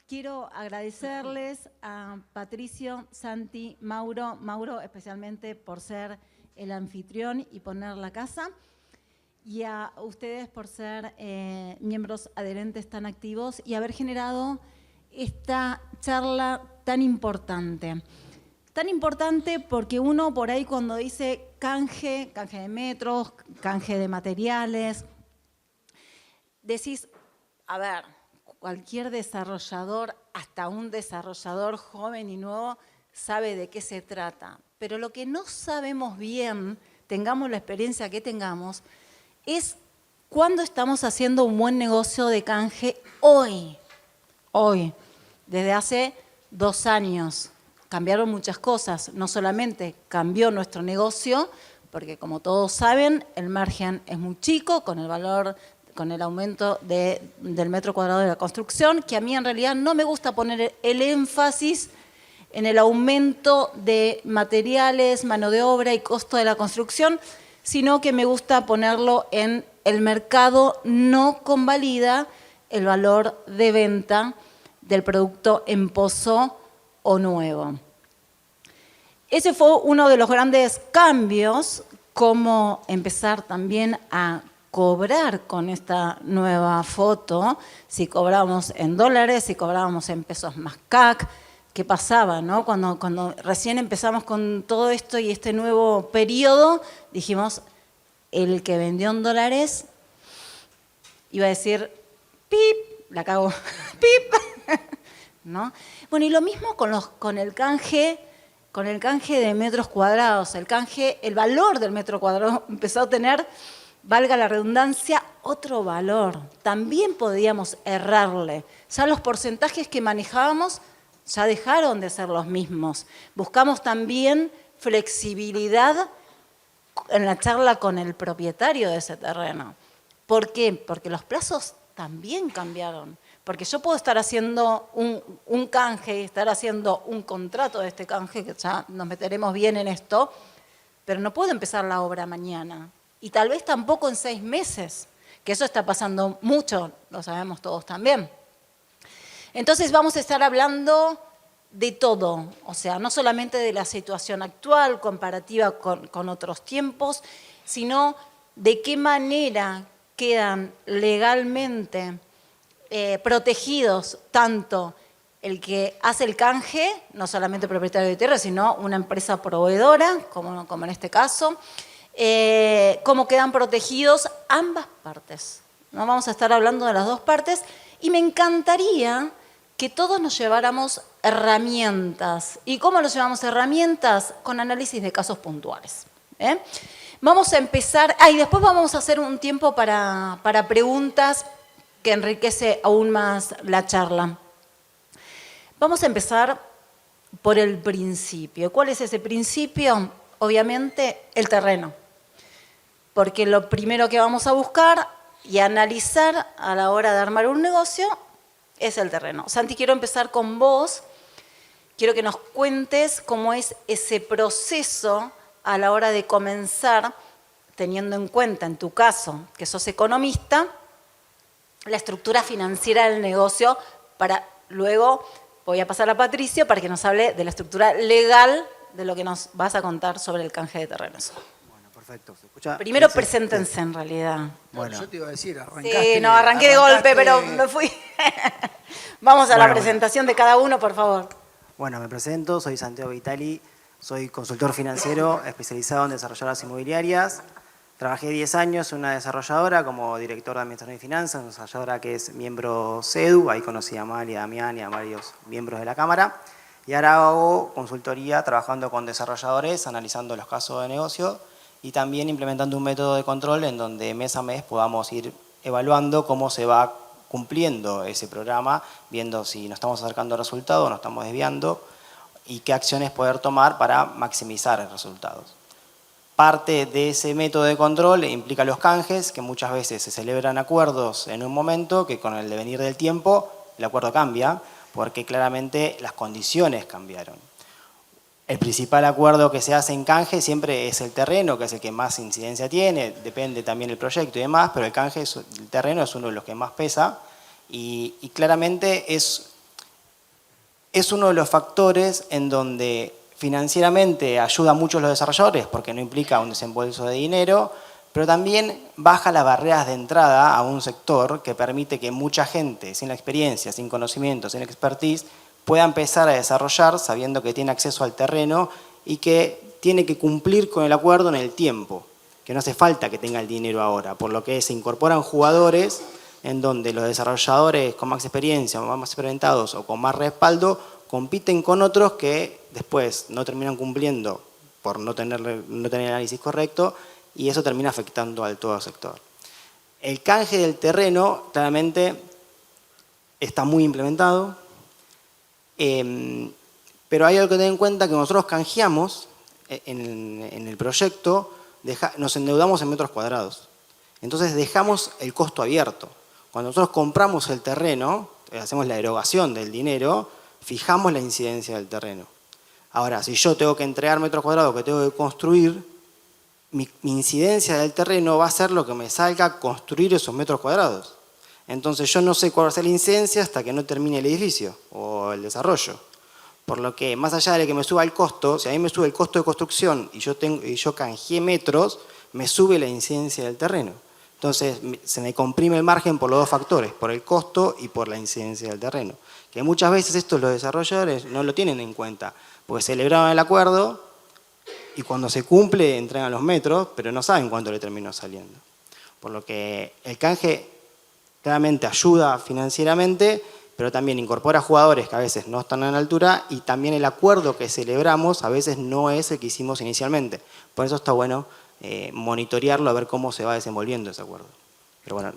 quiero agradecerles a Patricio, Santi, Mauro especialmente por ser el anfitrión y poner la casa, y a ustedes por ser miembros adherentes tan activos y haber generado esta charla tan importante. Tan importante porque uno por ahí cuando dice canje de metros, canje de materiales, decís, a ver, cualquier desarrollador, hasta un desarrollador joven y nuevo, sabe de qué se trata. Pero lo que no sabemos bien, tengamos la experiencia que tengamos, es cuándo estamos haciendo un buen negocio de canje hoy. Hoy, desde hace 2 años. Cambiaron muchas cosas, no solamente cambió nuestro negocio, porque como todos saben, el margen es muy chico con el valor, con el aumento del metro cuadrado de la construcción, que a mí en realidad no me gusta poner el énfasis en el aumento de materiales, mano de obra y costo de la construcción, sino que me gusta ponerlo en el mercado no convalida el valor de venta del producto en pozo o nuevo. Ese fue uno de los grandes cambios, cómo empezar también a cobrar con esta nueva foto, si cobrábamos en dólares, si cobrábamos en pesos más CAC, qué pasaba, ¿no? Cuando recién empezamos con todo esto y este nuevo periodo, dijimos, el que vendió en dólares iba a decir, pip, la cago, pip, ¿no? Bueno, y lo mismo con el canje de metros cuadrados. El valor del metro cuadrado empezó a tener, valga la redundancia, otro valor. También podíamos errarle. Ya los porcentajes que manejábamos ya dejaron de ser los mismos. Buscamos también flexibilidad en la charla con el propietario de ese terreno. ¿Por qué? Porque los plazos también cambiaron. Porque yo puedo estar haciendo un canje y estar haciendo un contrato de este canje, que ya nos meteremos bien en esto, pero no puedo empezar la obra mañana. Y tal vez tampoco en 6 meses, que eso está pasando mucho, lo sabemos todos también. Entonces vamos a estar hablando de todo, o sea, no solamente de la situación actual, comparativa con otros tiempos, sino de qué manera quedan legalmente protegidos tanto el que hace el canje, no solamente el propietario de tierra, sino una empresa proveedora, como en este caso, cómo quedan protegidos ambas partes. ¿No? Vamos a estar hablando de las dos partes y me encantaría que todos nos lleváramos herramientas. ¿Y cómo nos llevamos herramientas? Con análisis de casos puntuales. Vamos a empezar, y después vamos a hacer un tiempo para preguntas que enriquece aún más la charla. Vamos a empezar por el principio. ¿Cuál es ese principio? Obviamente, el terreno. Porque lo primero que vamos a buscar y analizar a la hora de armar un negocio es el terreno. Santi, quiero empezar con vos. Quiero que nos cuentes cómo es ese proceso a la hora de comenzar, teniendo en cuenta, en tu caso, que sos economista, la estructura financiera del negocio, para luego voy a pasar a Patricio para que nos hable de la estructura legal de lo que nos vas a contar sobre el canje de terrenos. Bueno, perfecto. ¿Se escucha? Primero preséntense en realidad. Bueno. Yo te iba a decir, arrancaste. Sí, no, arranqué de golpe, pero me fui. Vamos a la presentación de cada uno, por favor. Bueno, me presento, soy Santiago Vitali, soy consultor financiero especializado en desarrolladoras inmobiliarias. Trabajé 10 años en una desarrolladora como director de Administración y Finanzas, una desarrolladora que es miembro CEDU, ahí conocí a Mali, a Damián y a varios miembros de la Cámara. Y ahora hago consultoría trabajando con desarrolladores, analizando los casos de negocio y también implementando un método de control en donde mes a mes podamos ir evaluando cómo se va cumpliendo ese programa, viendo si nos estamos acercando al resultado, nos estamos desviando y qué acciones poder tomar para maximizar los resultados. Parte de ese método de control implica los canjes, que muchas veces se celebran acuerdos en un momento que con el devenir del tiempo el acuerdo cambia, porque claramente las condiciones cambiaron. El principal acuerdo que se hace en canje siempre es el terreno, que es el que más incidencia tiene, depende también del proyecto y demás, pero el canje, el terreno es uno de los que más pesa y claramente es es uno de los factores en donde financieramente ayuda mucho a los desarrolladores porque no implica un desembolso de dinero, pero también baja las barreras de entrada a un sector que permite que mucha gente sin la experiencia, sin conocimiento, sin expertise, pueda empezar a desarrollar sabiendo que tiene acceso al terreno y que tiene que cumplir con el acuerdo en el tiempo, que no hace falta que tenga el dinero ahora, por lo que se incorporan jugadores en donde los desarrolladores con más experiencia, más experimentados o con más respaldo, compiten con otros que después no terminan cumpliendo por no tener el análisis correcto y eso termina afectando al todo sector. El canje del terreno claramente está muy implementado, pero hay algo que tener en cuenta que nosotros canjeamos en el proyecto, nos endeudamos en metros cuadrados. Entonces dejamos el costo abierto. Cuando nosotros compramos el terreno, hacemos la erogación del dinero, fijamos la incidencia del terreno. Ahora, si yo tengo que entregar metros cuadrados que tengo que construir, mi incidencia del terreno va a ser lo que me salga construir esos metros cuadrados. Entonces yo no sé cuál va a ser la incidencia hasta que no termine el edificio o el desarrollo. Por lo que, más allá de que me suba el costo, si a mí me sube el costo de construcción y yo canjeé metros, me sube la incidencia del terreno. Entonces se me comprime el margen por los dos factores, por el costo y por la incidencia del terreno. Que muchas veces esto los desarrolladores no lo tienen en cuenta, porque celebraron el acuerdo y cuando se cumple entregan los metros, pero no saben cuánto le terminó saliendo. Por lo que el canje claramente ayuda financieramente, pero también incorpora jugadores que a veces no están a la altura y también el acuerdo que celebramos a veces no es el que hicimos inicialmente. Por eso está bueno monitorearlo, a ver cómo se va desenvolviendo ese acuerdo. Pero bueno.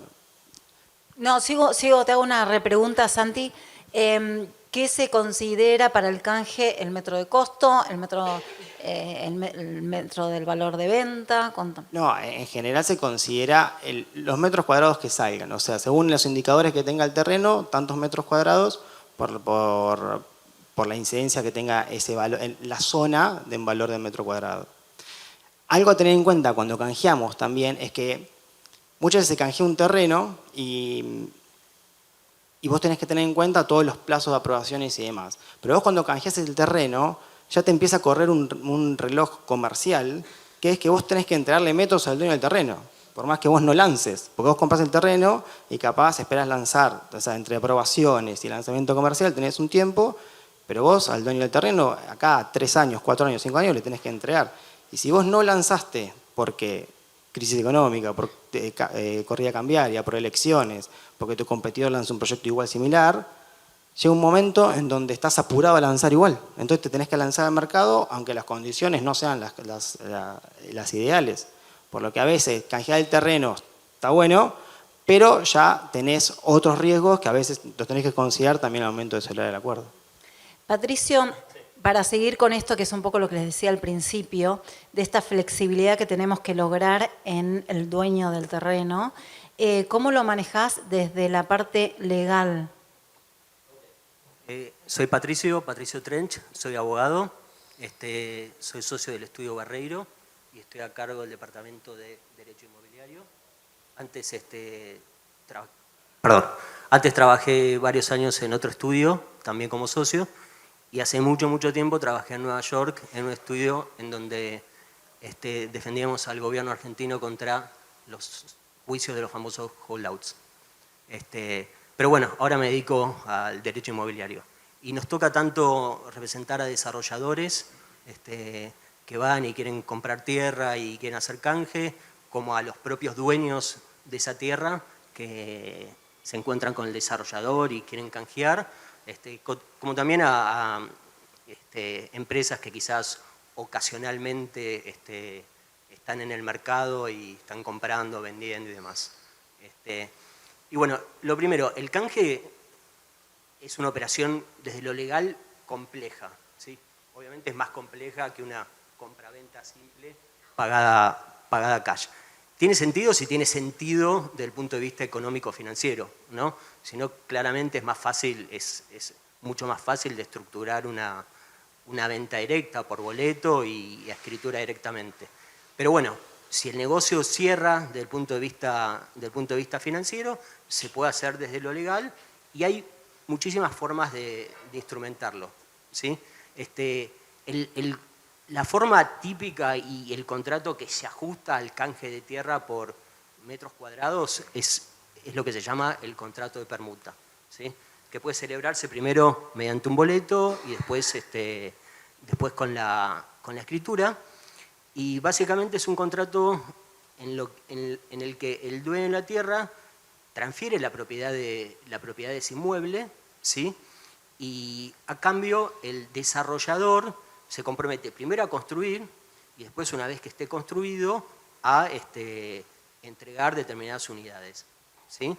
No, te hago una repregunta, Santi. ¿Qué se considera para el canje el metro de costo, el metro del valor de venta? No, en general se considera los metros cuadrados que salgan. O sea, según los indicadores que tenga el terreno, tantos metros cuadrados por la incidencia que tenga ese valor, en la zona de valor del metro cuadrado. Algo a tener en cuenta cuando canjeamos también es que muchas veces se canjea un terreno y vos tenés que tener en cuenta todos los plazos de aprobaciones y demás. Pero vos cuando canjeas el terreno, ya te empieza a correr un reloj comercial, que es que vos tenés que entregarle metros al dueño del terreno, por más que vos no lances. Porque vos comprás el terreno y capaz esperás lanzar, o sea, entre aprobaciones y lanzamiento comercial tenés un tiempo, pero vos al dueño del terreno, acá 3 años, 4 años, 5 años, le tenés que entregar. Y si vos no lanzaste porque crisis económica, por corrida cambiaria, por elecciones, porque tu competidor lanza un proyecto igual similar, llega un momento en donde estás apurado a lanzar igual. Entonces te tenés que lanzar al mercado aunque las condiciones no sean las ideales. Por lo que a veces canjear el terreno está bueno, pero ya tenés otros riesgos que a veces los tenés que considerar también al momento de celebrar el acuerdo. Patricio, para seguir con esto, que es un poco lo que les decía al principio, de esta flexibilidad que tenemos que lograr en el dueño del terreno, ¿cómo lo manejás desde la parte legal? Soy Patricio Trench, soy abogado, soy socio del estudio Barreiro y estoy a cargo del departamento de Derecho Inmobiliario. Antes trabajé varios años en otro estudio, también como socio, y hace mucho tiempo trabajé en Nueva York en un estudio en donde defendíamos al gobierno argentino contra los juicios de los famosos holdouts. Pero bueno, ahora me dedico al derecho inmobiliario. Y nos toca tanto representar a desarrolladores que van y quieren comprar tierra y quieren hacer canje, como a los propios dueños de esa tierra que se encuentran con el desarrollador y quieren canjear, como también a empresas que quizás ocasionalmente están en el mercado y están comprando, vendiendo y demás. Y bueno, lo primero, el canje es una operación desde lo legal compleja, ¿sí? Obviamente es más compleja que una compraventa simple pagada cash. Tiene sentido si tiene sentido desde el punto de vista económico-financiero, ¿no? Si no, claramente es más fácil, es mucho más fácil de estructurar una venta directa por boleto y a escritura directamente. Pero bueno, si el negocio cierra desde el punto de vista financiero, se puede hacer desde lo legal y hay muchísimas formas de instrumentarlo, ¿sí? La forma típica y el contrato que se ajusta al canje de tierra por metros cuadrados es lo que se llama el contrato de permuta, ¿sí? Que puede celebrarse primero mediante un boleto y después, después con la escritura. Y básicamente es un contrato en el que el dueño de la tierra transfiere la propiedad de ese inmueble, ¿sí? Y a cambio el desarrollador se compromete primero a construir y después, una vez que esté construido, a entregar determinadas unidades, ¿sí?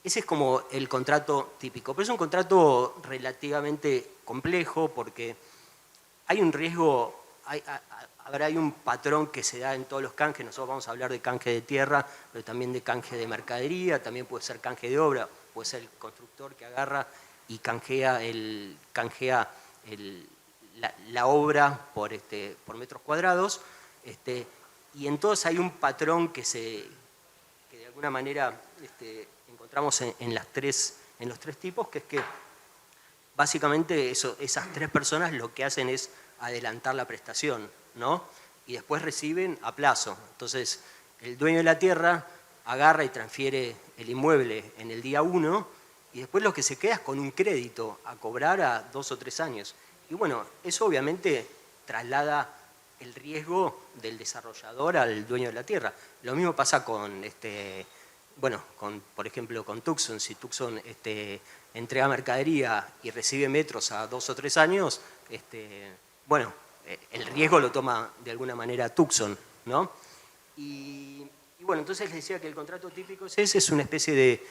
Ese es como el contrato típico, pero es un contrato relativamente complejo porque hay un riesgo, hay un patrón que se da en todos los canjes. Nosotros vamos a hablar de canje de tierra, pero también de canje de mercadería, también puede ser canje de obra, puede ser el constructor que agarra y canjea la obra por metros cuadrados. Y entonces hay un patrón que de alguna manera encontramos en los tres tipos, que es que básicamente esas tres personas lo que hacen es adelantar la prestación, ¿no? Y después reciben a plazo. Entonces, el dueño de la tierra agarra y transfiere el inmueble en el día 1 y después lo que se queda es con un crédito a cobrar a 2 o 3 años. Y bueno, eso obviamente traslada el riesgo del desarrollador al dueño de la tierra. Lo mismo pasa con, por ejemplo, con Tucson. Si Tucson entrega mercadería y recibe metros a 2 o 3 años, el riesgo lo toma de alguna manera Tucson, ¿no? Y bueno, entonces les decía que el contrato típico es una especie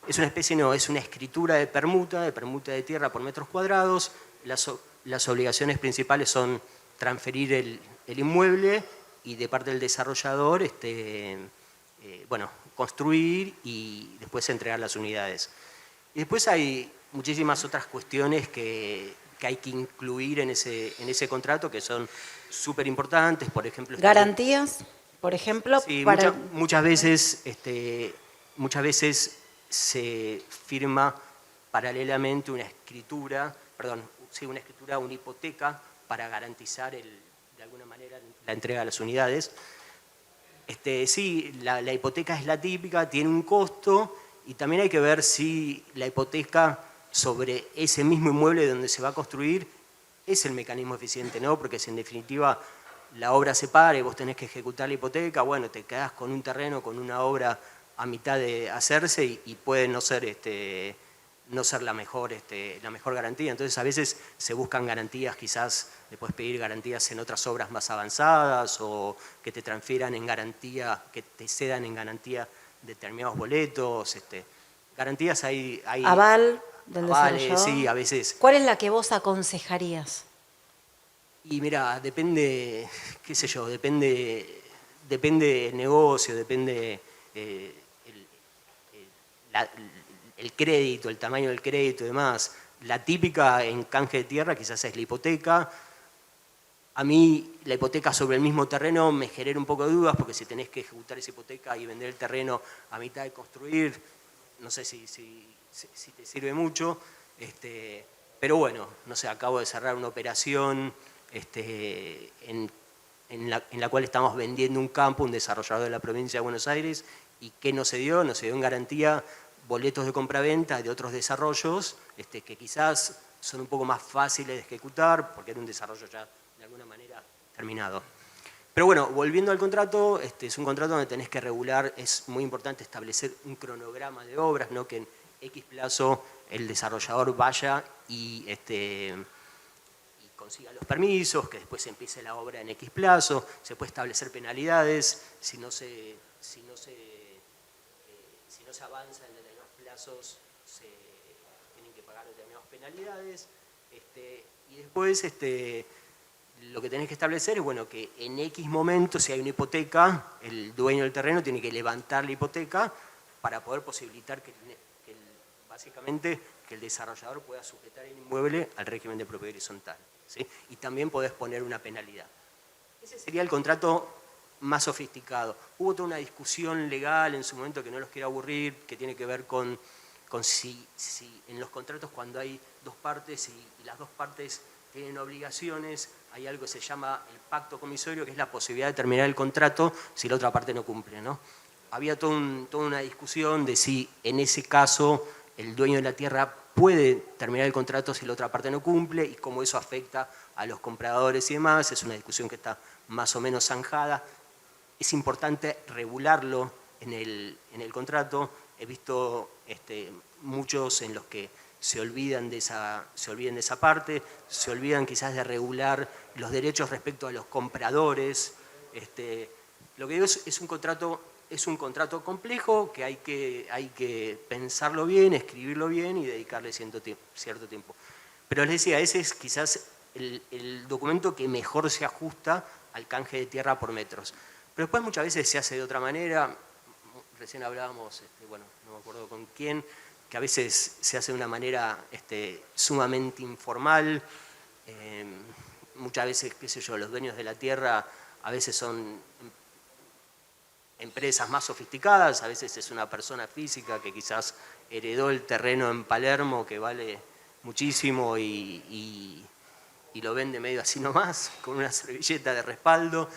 es una escritura de permuta de tierra por metros cuadrados. Las obligaciones principales son transferir el inmueble y de parte del desarrollador, construir y después entregar las unidades. Y después hay muchísimas otras cuestiones que hay que incluir en ese contrato, que son súper importantes. Por ejemplo, ¿garantías, por ejemplo? Sí, para... muchas veces se firma paralelamente una hipoteca para garantizar de alguna manera la entrega de las unidades. Sí, la hipoteca es la típica, tiene un costo, y también hay que ver si la hipoteca sobre ese mismo inmueble donde se va a construir es el mecanismo eficiente, ¿no? Porque si en definitiva la obra se para y vos tenés que ejecutar la hipoteca, bueno, te quedás con un terreno, con una obra a mitad de hacerse y puede no ser la mejor garantía. Entonces a veces se buscan garantías, quizás le puedes pedir garantías en otras obras más avanzadas o que te transfieran en garantía, que te cedan en garantía determinados boletos. Garantías hay aval del desarrollador. Sí, a veces. ¿Cuál es la que vos aconsejarías? Y mira, depende, qué sé yo, depende del negocio, depende el crédito, el tamaño del crédito y demás. La típica en canje de tierra quizás es la hipoteca. A mí la hipoteca sobre el mismo terreno me genera un poco de dudas, porque si tenés que ejecutar esa hipoteca y vender el terreno a mitad de construir, no sé si te sirve mucho. Pero bueno, no sé, acabo de cerrar una operación en la cual estamos vendiendo un campo, un desarrollador de la provincia de Buenos Aires, y ¿qué nos se dio? Nos se dio en garantía boletos de compraventa de otros desarrollos que quizás son un poco más fáciles de ejecutar porque era un desarrollo ya de alguna manera terminado. Pero bueno, volviendo al contrato, es un contrato donde tenés que regular, es muy importante establecer un cronograma de obras, ¿no? Que en X plazo el desarrollador vaya y consiga los permisos, que después empiece la obra en X plazo. Se puede establecer penalidades si no se avanza en determinados plazos, se tienen que pagar determinadas penalidades. Y después lo que tenés que establecer es, bueno, que en X momento, si hay una hipoteca, el dueño del terreno tiene que levantar la hipoteca para poder posibilitar básicamente que el desarrollador pueda sujetar el inmueble al régimen de propiedad horizontal, ¿sí? Y también podés poner una penalidad. Ese sería el contrato más sofisticado. Hubo toda una discusión legal en su momento, que no los quiero aburrir, que tiene que ver con si en los contratos cuando hay dos partes y las dos partes tienen obligaciones, hay algo que se llama el pacto comisorio, que es la posibilidad de terminar el contrato si la otra parte no cumple, ¿no? Había toda una discusión de si en ese caso el dueño de la tierra puede terminar el contrato si la otra parte no cumple y cómo eso afecta a los compradores y demás. Es una discusión que está más o menos zanjada. Es importante regularlo en el contrato. He visto muchos en los que se olvidan de esa parte, se olvidan quizás de regular los derechos respecto a los compradores. Lo que digo es un contrato complejo que hay que pensarlo bien, escribirlo bien y dedicarle cierto tiempo. Pero les decía, ese es quizás el documento que mejor se ajusta al canje de tierra por metros. Pero después muchas veces se hace de otra manera. Recién hablábamos, bueno, no me acuerdo con quién, que a veces se hace de una manera sumamente informal. Muchas veces, qué sé yo, los dueños de la tierra a veces son empresas más sofisticadas, a veces es una persona física que quizás heredó el terreno en Palermo que vale muchísimo y lo vende medio así nomás, con una servilleta de respaldo.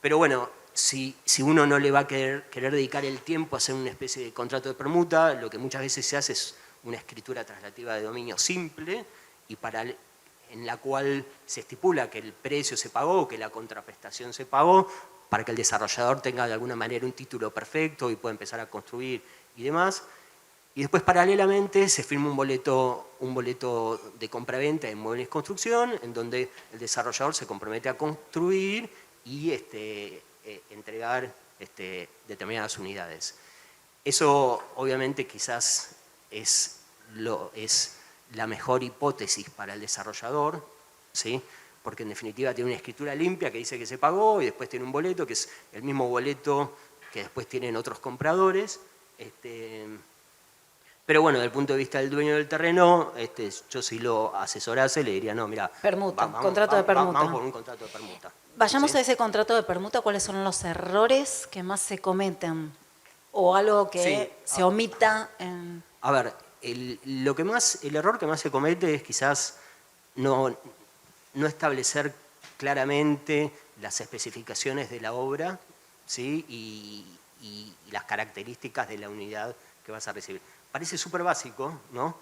Pero bueno, si uno no le va a querer dedicar el tiempo a hacer una especie de contrato de permuta, lo que muchas veces se hace es una escritura traslativa de dominio simple y en la cual se estipula que el precio se pagó, que la contraprestación se pagó, para que el desarrollador tenga de alguna manera un título perfecto y pueda empezar a construir y demás. Y después, paralelamente, se firma un boleto de compraventa de inmuebles de construcción, en donde el desarrollador se compromete a construir y entregar determinadas unidades. Eso, obviamente, quizás es la mejor hipótesis para el desarrollador, ¿sí? Porque en definitiva tiene una escritura limpia que dice que se pagó y después tiene un boleto que es el mismo boleto que después tienen otros compradores. Pero bueno, desde el punto de vista del dueño del terreno, yo si lo asesorase le diría, no, mira, contrato de permuta. Vamos por un contrato de permuta. Vayamos ¿Sí? a ese contrato de permuta, ¿cuáles son los errores que más se cometen? O algo que se omita en... A ver, el error que más se comete es quizás no establecer claramente las especificaciones de la obra, ¿sí? y las características de la unidad que vas a recibir. Parece súper básico, ¿no?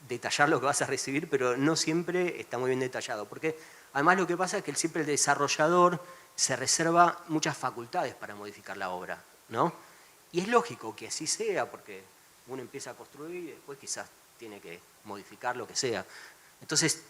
Detallar lo que vas a recibir, pero no siempre está muy bien detallado, porque además lo que pasa es que siempre el desarrollador se reserva muchas facultades para modificar la obra, ¿no? Y es lógico que así sea, porque uno empieza a construir y después quizás tiene que modificar lo que sea. Entonces,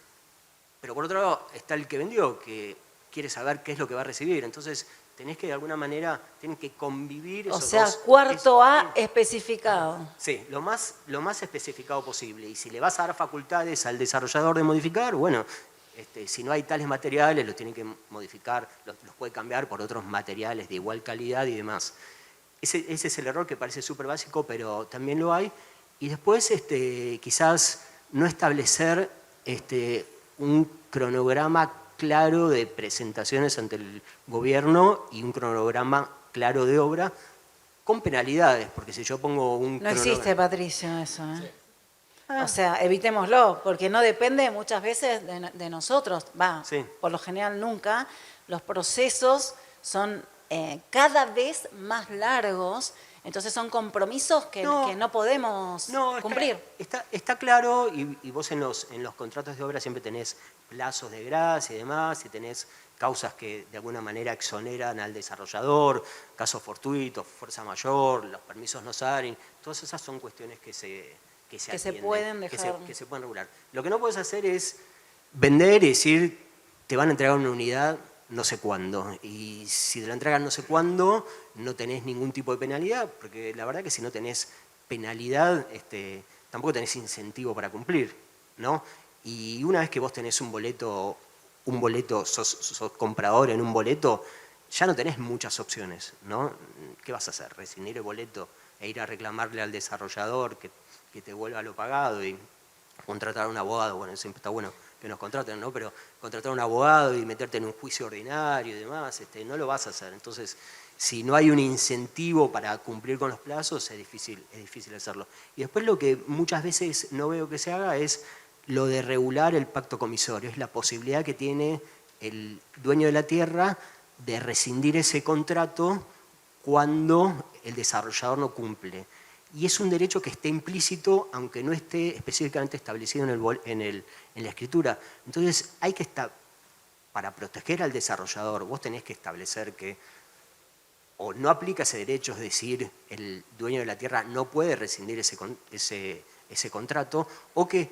pero por otro lado está el que vendió, que quiere saber qué es lo que va a recibir. Entonces, tenés que de alguna manera, tienen que convivir esos dos. O sea, cuarto A especificado. Sí, lo más especificado posible. Y si le vas a dar facultades al desarrollador de modificar, bueno, si no hay tales materiales, los tiene que modificar, los puede cambiar por otros materiales de igual calidad y demás. Ese es el error que parece súper básico, pero también lo hay. Y después, quizás no establecer un cronograma claro de presentaciones ante el gobierno y un cronograma claro de obra con penalidades, porque si yo pongo un No existe, Patricio, eso. Sí. O sea, evitémoslo, porque no depende muchas veces de nosotros. Sí. Por lo general nunca. Los procesos son cada vez más largos, entonces son compromisos que no podemos cumplir. Está claro, y vos en los contratos de obra siempre tenés plazos de gracia y demás, y tenés causas que de alguna manera exoneran al desarrollador, casos fortuitos, fuerza mayor, los permisos no salen, todas esas son cuestiones que se pueden dejar. Que se pueden regular. Lo que no puedes hacer es vender y decir, te van a entregar una unidad no sé cuándo, y si te la entregan no sé cuándo, no tenés ningún tipo de penalidad, porque la verdad que si no tenés penalidad, tampoco tenés incentivo para cumplir, ¿no? Y una vez que vos tenés un boleto, sos comprador en un boleto, ya no tenés muchas opciones, ¿no? ¿Qué vas a hacer? ¿Rescindir el boleto e ir a reclamarle al desarrollador que te vuelva lo pagado y contratar a un abogado? Bueno, siempre está bueno que nos contraten, ¿no? Pero contratar a un abogado y meterte en un juicio ordinario y demás, no lo vas a hacer. Entonces, si no hay un incentivo para cumplir con los plazos, es difícil hacerlo. Y después lo que muchas veces no veo que se haga es lo de regular el pacto comisorio, es la posibilidad que tiene el dueño de la tierra de rescindir ese contrato cuando el desarrollador no cumple. Y es un derecho que está implícito, aunque no esté específicamente establecido en la escritura. Entonces, hay que estar, para proteger al desarrollador, vos tenés que establecer que o no aplica ese derecho, es decir, el dueño de la tierra no puede rescindir ese contrato, o que,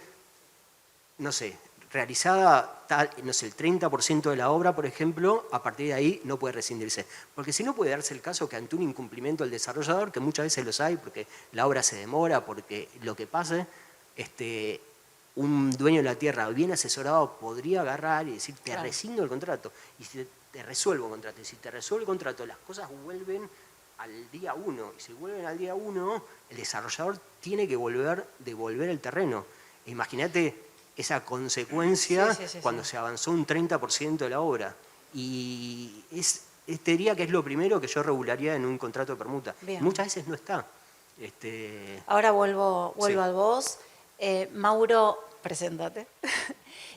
no sé, realizada no sé, el 30% de la obra, por ejemplo, a partir de ahí no puede rescindirse. Porque si no puede darse el caso que ante un incumplimiento del desarrollador, que muchas veces los hay, porque la obra se demora, porque lo que pase, un dueño de la tierra bien asesorado podría agarrar y decir, te rescindo el contrato, y si te resuelvo el contrato. Y si te resuelve el contrato, las cosas vuelven al día 1. Y si vuelven al día 1, el desarrollador tiene que devolver el terreno. Imagínate esa consecuencia cuando se avanzó un 30% de la obra. Y te diría que es lo primero que yo regularía en un contrato de permuta. Muchas veces no está. Ahora vuelvo a vos. Mauro, preséntate.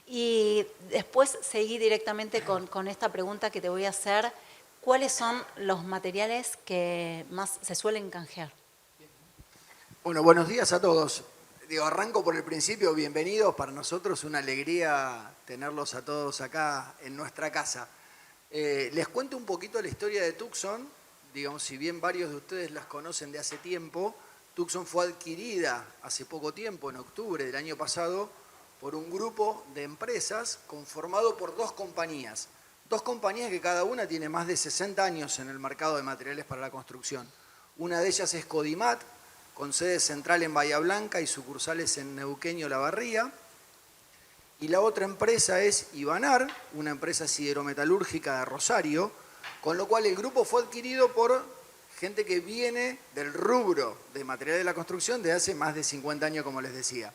Y después seguí directamente con esta pregunta que te voy a hacer. ¿Cuáles son los materiales que más se suelen canjear? Bueno, buenos días a todos. Arranco por el principio, bienvenidos. Para nosotros una alegría tenerlos a todos acá en nuestra casa. Les cuento un poquito la historia de Tucson. Digamos, si bien varios de ustedes las conocen de hace tiempo, Tucson fue adquirida hace poco tiempo, en octubre del año pasado, por un grupo de empresas conformado por dos compañías. Dos compañías que cada una tiene más de 60 años en el mercado de materiales para la construcción. Una de ellas es Codimat, con sede central en Bahía Blanca y sucursales en Neuquén y Olavarría. Y la otra empresa es Ibanar, una empresa siderometalúrgica de Rosario, con lo cual el grupo fue adquirido por gente que viene del rubro de materiales de la construcción de hace más de 50 años, como les decía.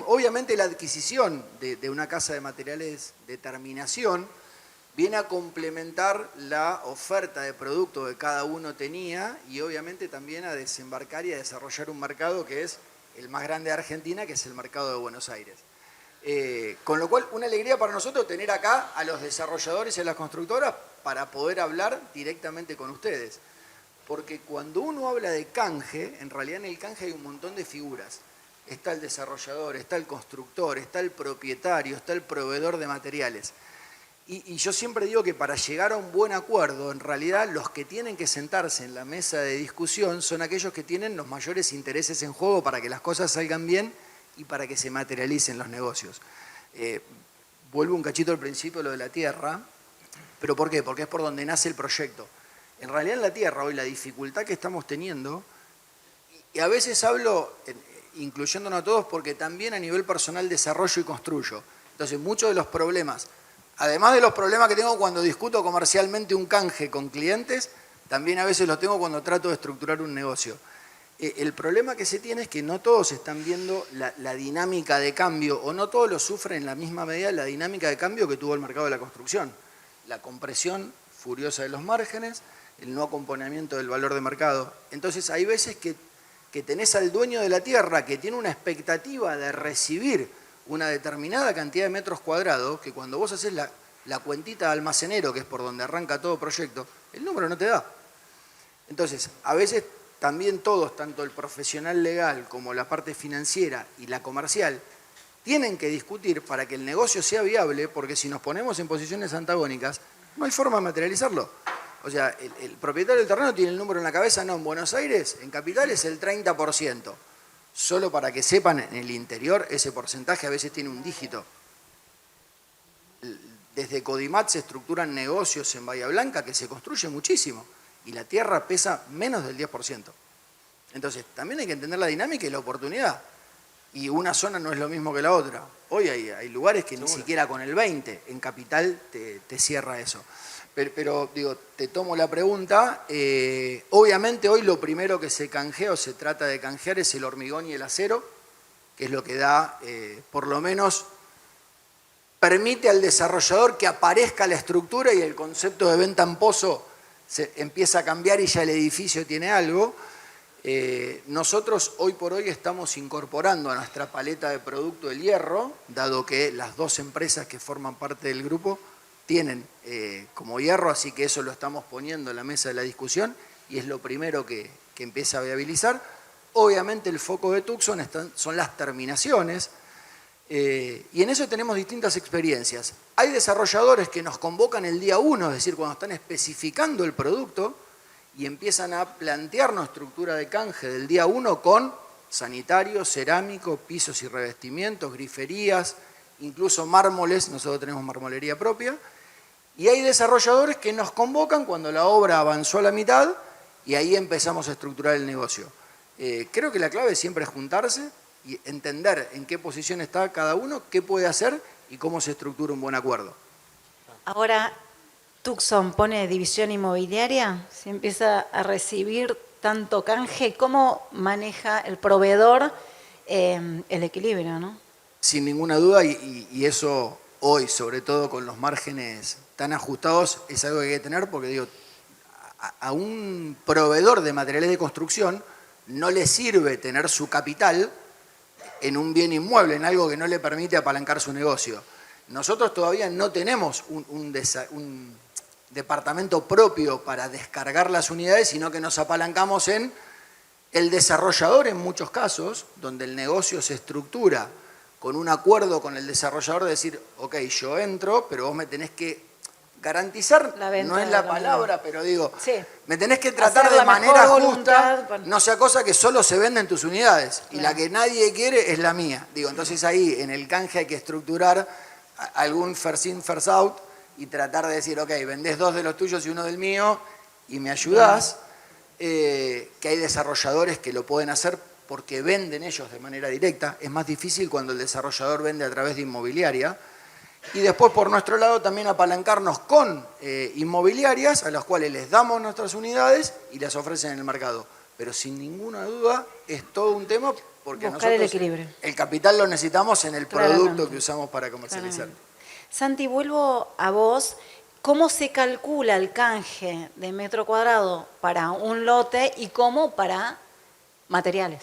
Obviamente la adquisición de una casa de materiales de terminación viene a complementar la oferta de producto que cada uno tenía y obviamente también a desembarcar y a desarrollar un mercado que es el más grande de Argentina, que es el mercado de Buenos Aires. Con lo cual, una alegría para nosotros tener acá a los desarrolladores y a las constructoras para poder hablar directamente con ustedes. Porque cuando uno habla de canje, en realidad en el canje hay un montón de figuras. Está el desarrollador, está el constructor, está el propietario, está el proveedor de materiales. Y yo siempre digo que para llegar a un buen acuerdo, en realidad los que tienen que sentarse en la mesa de discusión son aquellos que tienen los mayores intereses en juego para que las cosas salgan bien y para que se materialicen los negocios. Vuelvo un cachito al principio, lo de la tierra. ¿Pero por qué? Porque es por donde nace el proyecto. En realidad en la tierra hoy la dificultad que estamos teniendo, y a veces hablo incluyéndonos a todos porque también a nivel personal desarrollo y construyo. Entonces muchos de los problemas, además de los problemas que tengo cuando discuto comercialmente un canje con clientes, también a veces los tengo cuando trato de estructurar un negocio. El problema que se tiene es que no todos están viendo la dinámica de cambio, o no todos lo sufren en la misma medida la dinámica de cambio que tuvo el mercado de la construcción. La compresión furiosa de los márgenes, el no acompañamiento del valor de mercado. Entonces hay veces que tenés al dueño de la tierra que tiene una expectativa de recibir una determinada cantidad de metros cuadrados, que cuando vos haces la cuentita de almacenero, que es por donde arranca todo proyecto, el número no te da. Entonces, a veces también todos, tanto el profesional legal como la parte financiera y la comercial, tienen que discutir para que el negocio sea viable, porque si nos ponemos en posiciones antagónicas, no hay forma de materializarlo. O sea, el propietario del terreno tiene el número en la cabeza, no, en Buenos Aires, en Capital es el 30%. Solo para que sepan, en el interior ese porcentaje a veces tiene un dígito. Desde Codimat se estructuran negocios en Bahía Blanca que se construye muchísimo y la tierra pesa menos del 10%. Entonces, también hay que entender la dinámica y la oportunidad. Y una zona no es lo mismo que la otra. Hoy hay lugares que ni siquiera con el 20% en Capital te cierra eso. Pero digo, te tomo la pregunta. Obviamente hoy lo primero que se canjea o se trata de canjear es el hormigón y el acero, que es lo que da, por lo menos, permite al desarrollador que aparezca la estructura y el concepto de venta en pozo se empieza a cambiar y ya el edificio tiene algo. Nosotros hoy por hoy estamos incorporando a nuestra paleta de producto el hierro, dado que las dos empresas que forman parte del grupo tienen como hierro, así que eso lo estamos poniendo en la mesa de la discusión y es lo primero que empieza a viabilizar. Obviamente el foco de Tucson son las terminaciones y en eso tenemos distintas experiencias. Hay desarrolladores que nos convocan el día 1, es decir, cuando están especificando el producto y empiezan a plantearnos estructura de canje del día 1 con sanitario, cerámico, pisos y revestimientos, griferías, incluso mármoles, nosotros tenemos marmolería propia. Y hay desarrolladores que nos convocan cuando la obra avanzó a la mitad y ahí empezamos a estructurar el negocio. Creo que la clave siempre es juntarse y entender en qué posición está cada uno, qué puede hacer y cómo se estructura un buen acuerdo. Ahora, Tucson pone división inmobiliaria, se empieza a recibir tanto canje, ¿cómo maneja el proveedor el equilibrio, no? Sin ninguna duda, y eso hoy, sobre todo con los márgenes tan ajustados, es algo que hay que tener, porque digo, a un proveedor de materiales de construcción no le sirve tener su capital en un bien inmueble, en algo que no le permite apalancar su negocio. Nosotros todavía no tenemos un departamento propio para descargar las unidades, sino que nos apalancamos en el desarrollador en muchos casos, donde el negocio se estructura con un acuerdo con el desarrollador de decir, ok, yo entro, pero vos me tenés que garantizar, La venta no es de la la palabra, pero digo, sí, me tenés que tratar hacer de la manera mejor justa, voluntad, no sea cosa que solo se venden tus unidades, y claro, la que nadie quiere es la mía. Digo, entonces ahí en el canje hay que estructurar algún first in, first out, y tratar de decir, ok, vendés 2 de los tuyos y 1 del mío, y me ayudás, que hay desarrolladores que lo pueden hacer porque venden ellos de manera directa. Es más difícil cuando el desarrollador vende a través de inmobiliaria. Y después, por nuestro lado, también apalancarnos con inmobiliarias a las cuales les damos nuestras unidades y las ofrecen en el mercado. Pero sin ninguna duda es todo un tema porque buscar el nosotros equilibrio. el capital lo necesitamos en el Claramente. producto que usamos para comercializar. Claramente. Santi, vuelvo a vos. ¿Cómo se calcula el canje de metro cuadrado para un lote y cómo para materiales?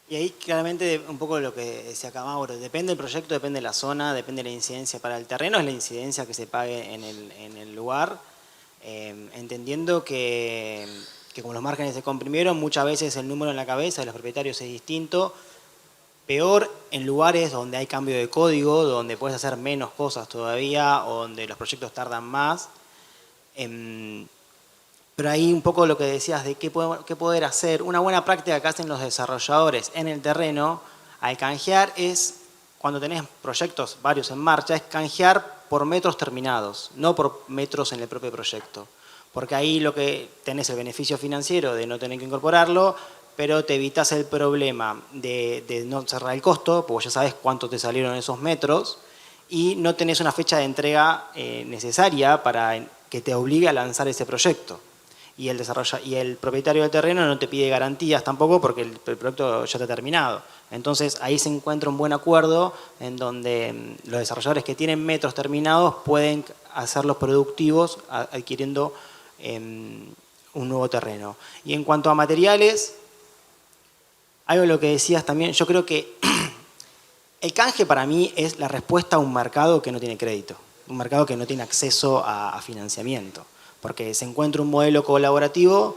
Y ahí claramente un poco lo que decía acá Mauro, depende del proyecto, depende de la zona, depende de la incidencia para el terreno, es la incidencia que se pague en el lugar, entendiendo que como los márgenes se comprimieron, muchas veces el número en la cabeza de los propietarios es distinto, peor en lugares donde hay cambio de código, donde puedes hacer menos cosas todavía, o donde los proyectos tardan más. Pero ahí un poco lo que decías de qué poder hacer. Una buena práctica que hacen los desarrolladores en el terreno al canjear es, cuando tenés proyectos varios en marcha, es canjear por metros terminados, no por metros en el propio proyecto. Porque ahí lo que tenés el beneficio financiero de no tener que incorporarlo, pero te evitas el problema de no cerrar el costo, porque ya sabes cuánto te salieron esos metros, y no tenés una fecha de entrega necesaria para que te obligue a lanzar ese proyecto. Y el propietario del terreno no te pide garantías tampoco porque el proyecto ya está terminado. Entonces ahí se encuentra un buen acuerdo en donde los desarrolladores que tienen metros terminados pueden hacerlos productivos adquiriendo un nuevo terreno. Y en cuanto a materiales, algo de lo que decías también, yo creo que el canje para mí es la respuesta a un mercado que no tiene crédito, un mercado que no tiene acceso a financiamiento. Porque se encuentra un modelo colaborativo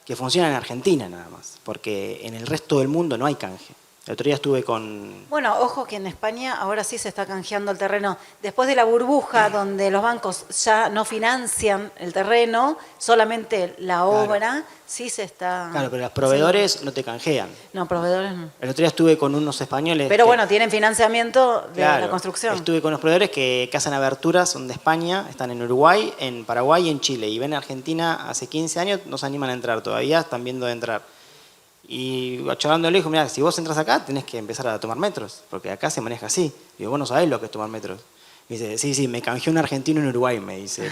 que funciona en Argentina nada más, porque en el resto del mundo no hay canje. El otro día estuve con... Bueno, ojo que en España ahora sí se está canjeando el terreno. Después de la burbuja donde los bancos ya no financian el terreno, solamente la obra, sí se está... Claro, pero los proveedores sí. no te canjean. No, proveedores no. El otro día estuve con unos españoles... Pero bueno, tienen financiamiento de claro, la construcción. Estuve con unos proveedores que hacen aberturas, son de España, están en Uruguay, en Paraguay y en Chile. Y ven a Argentina hace 15 años, no se animan a entrar todavía, están viendo de entrar. Y charlándole dijo, mira, si vos entras acá tenés que empezar a tomar metros, porque acá se maneja así. Digo, vos no sabés lo que es tomar metros. Me dice, sí, me canjeó un argentino en Uruguay, me dice.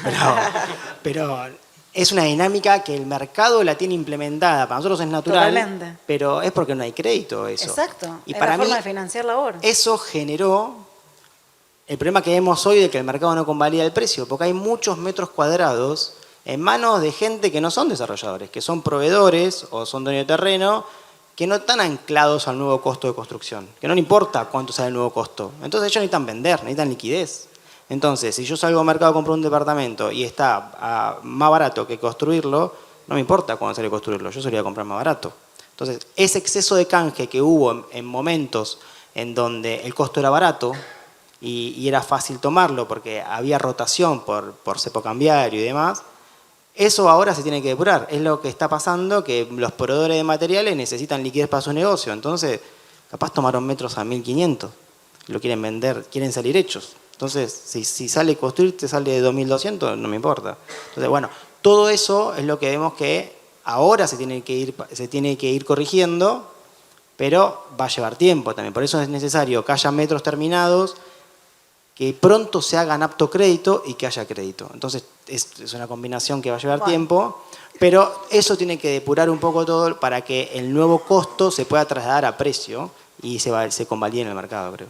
Pero es una dinámica que el mercado la tiene implementada. Para nosotros es natural, totalmente, pero es porque no hay crédito eso. Exacto, Y es para la forma mí, de financiar la obra. eso generó el problema que vemos hoy de que el mercado no convalida el precio, porque hay muchos metros cuadrados en manos de gente que no son desarrolladores, que son proveedores o son dueños de terreno, que no están anclados al nuevo costo de construcción, que no le importa cuánto sale el nuevo costo. Entonces ellos necesitan vender, necesitan liquidez. Entonces, si yo salgo al mercado a comprar un departamento y está más barato que construirlo, no me importa cuándo sale a construirlo, yo solía comprar más barato. Entonces, ese exceso de canje que hubo en momentos en donde el costo era barato y era fácil tomarlo porque había rotación por cepo cambiario y demás, eso ahora se tiene que depurar. Es lo que está pasando, que los proveedores de materiales necesitan liquidez para su negocio. Entonces, capaz tomaron metros a 1.500, lo quieren vender, quieren salir hechos. Entonces, si sale construir, te sale de 2.200, no me importa. Entonces, bueno, todo eso es lo que vemos que ahora se tiene que ir corrigiendo, pero va a llevar tiempo también. Por eso es necesario que haya metros terminados, que pronto se hagan apto crédito y que haya crédito. Entonces, es una combinación que va a llevar tiempo, pero eso tiene que depurar un poco todo para que el nuevo costo se pueda trasladar a precio y se convalide en el mercado, creo.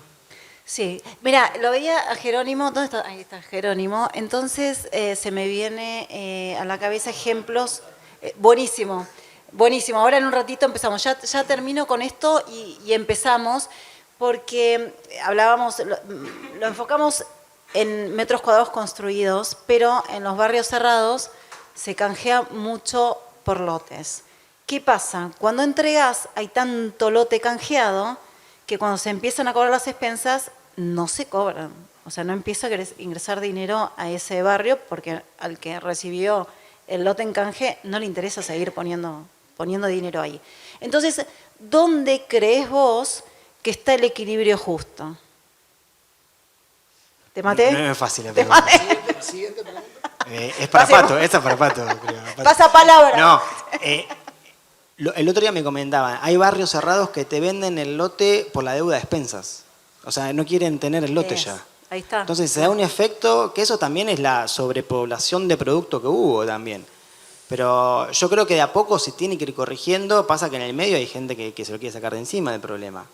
Sí, mira, lo veía a Jerónimo, ¿dónde está? Ahí está Jerónimo. Entonces se me viene a la cabeza ejemplos, buenísimo, buenísimo. Ahora en un ratito empezamos, ya termino con esto y empezamos, porque hablábamos, lo enfocamos en metros cuadrados construidos, pero en los barrios cerrados se canjea mucho por lotes. ¿Qué pasa? Cuando entregas hay tanto lote canjeado que cuando se empiezan a cobrar las expensas, no se cobran. O sea, no empieza a ingresar dinero a ese barrio porque al que recibió el lote en canje no le interesa seguir poniendo dinero ahí. Entonces, ¿dónde crees vos que está el equilibrio justo? ¿Te maté? No es fácil la ¿Te pregunta. maté? Siguiente pregunta. Es para Pato, esta es para Pato, creo. Pasa palabra. No, el otro día me comentaban, hay barrios cerrados que te venden el lote por la deuda de expensas. O sea, no quieren tener el lote ya. Ahí está. Entonces se da un efecto, que eso también es la sobrepoblación de producto que hubo también. Pero yo creo que de a poco se tiene que ir corrigiendo, pasa que en el medio hay gente que se lo quiere sacar de encima del problema.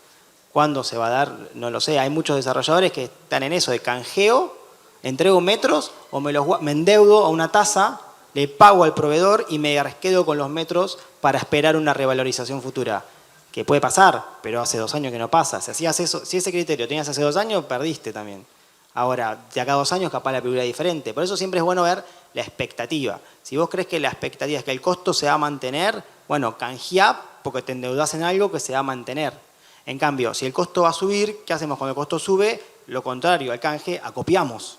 ¿Cuándo se va a dar? No lo sé. Hay muchos desarrolladores que están en eso de canjeo, entrego metros o me endeudo a una tasa, le pago al proveedor y me quedo con los metros para esperar una revalorización futura. Que puede pasar, pero hace 2 años que no pasa. Si hacías eso, si ese criterio tenías hace 2 años, perdiste también. Ahora, de acá a 2 años capaz la figura es diferente. Por eso siempre es bueno ver la expectativa. Si vos crees que la expectativa es que el costo se va a mantener, bueno, canjeá porque te endeudás en algo que se va a mantener. En cambio, si el costo va a subir, ¿qué hacemos cuando el costo sube? Lo contrario, al canje, acopiamos.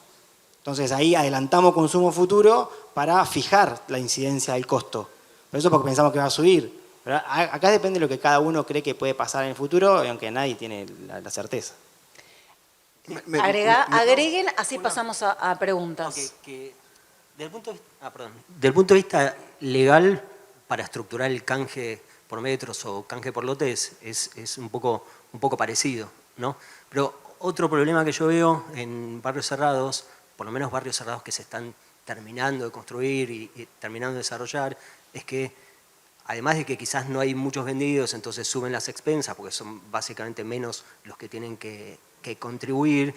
Entonces ahí adelantamos consumo futuro para fijar la incidencia del costo. Por eso porque pensamos que va a subir. Pero acá depende de lo que cada uno cree que puede pasar en el futuro, aunque nadie tiene la certeza. Agreguen, así pasamos a preguntas. Del punto de vista legal, para estructurar el canje por metros o canje por lotes es un poco parecido, ¿no? Pero otro problema que yo veo en barrios cerrados, por lo menos barrios cerrados que se están terminando de construir y terminando de desarrollar, es que además de que quizás no hay muchos vendidos, entonces suben las expensas, porque son básicamente menos los que tienen que contribuir,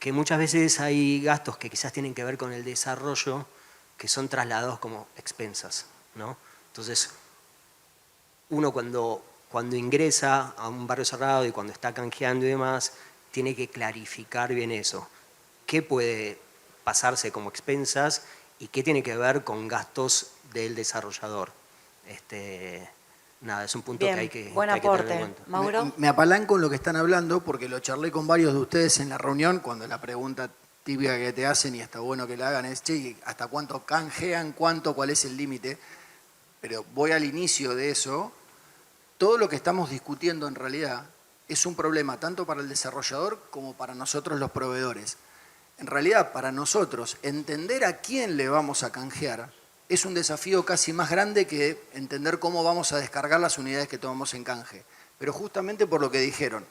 que muchas veces hay gastos que quizás tienen que ver con el desarrollo, que son trasladados como expensas, ¿no? Entonces, uno cuando ingresa a un barrio cerrado y cuando está canjeando y demás, tiene que clarificar bien eso. ¿Qué puede pasarse como expensas y qué tiene que ver con gastos del desarrollador? Nada, es un punto Bien, que hay que buen hay que tener aporte. en cuenta. Mauro. Me apalanco en lo que están hablando porque lo charlé con varios de ustedes en la reunión cuando la pregunta típica que te hacen y está bueno que la hagan es, che, ¿hasta cuánto canjean? ¿Cuál es el límite? Pero voy al inicio de eso. Todo lo que estamos discutiendo en realidad es un problema tanto para el desarrollador como para nosotros los proveedores. En realidad, para nosotros, entender a quién le vamos a canjear es un desafío casi más grande que entender cómo vamos a descargar las unidades que tomamos en canje. Pero justamente por lo que dijeron,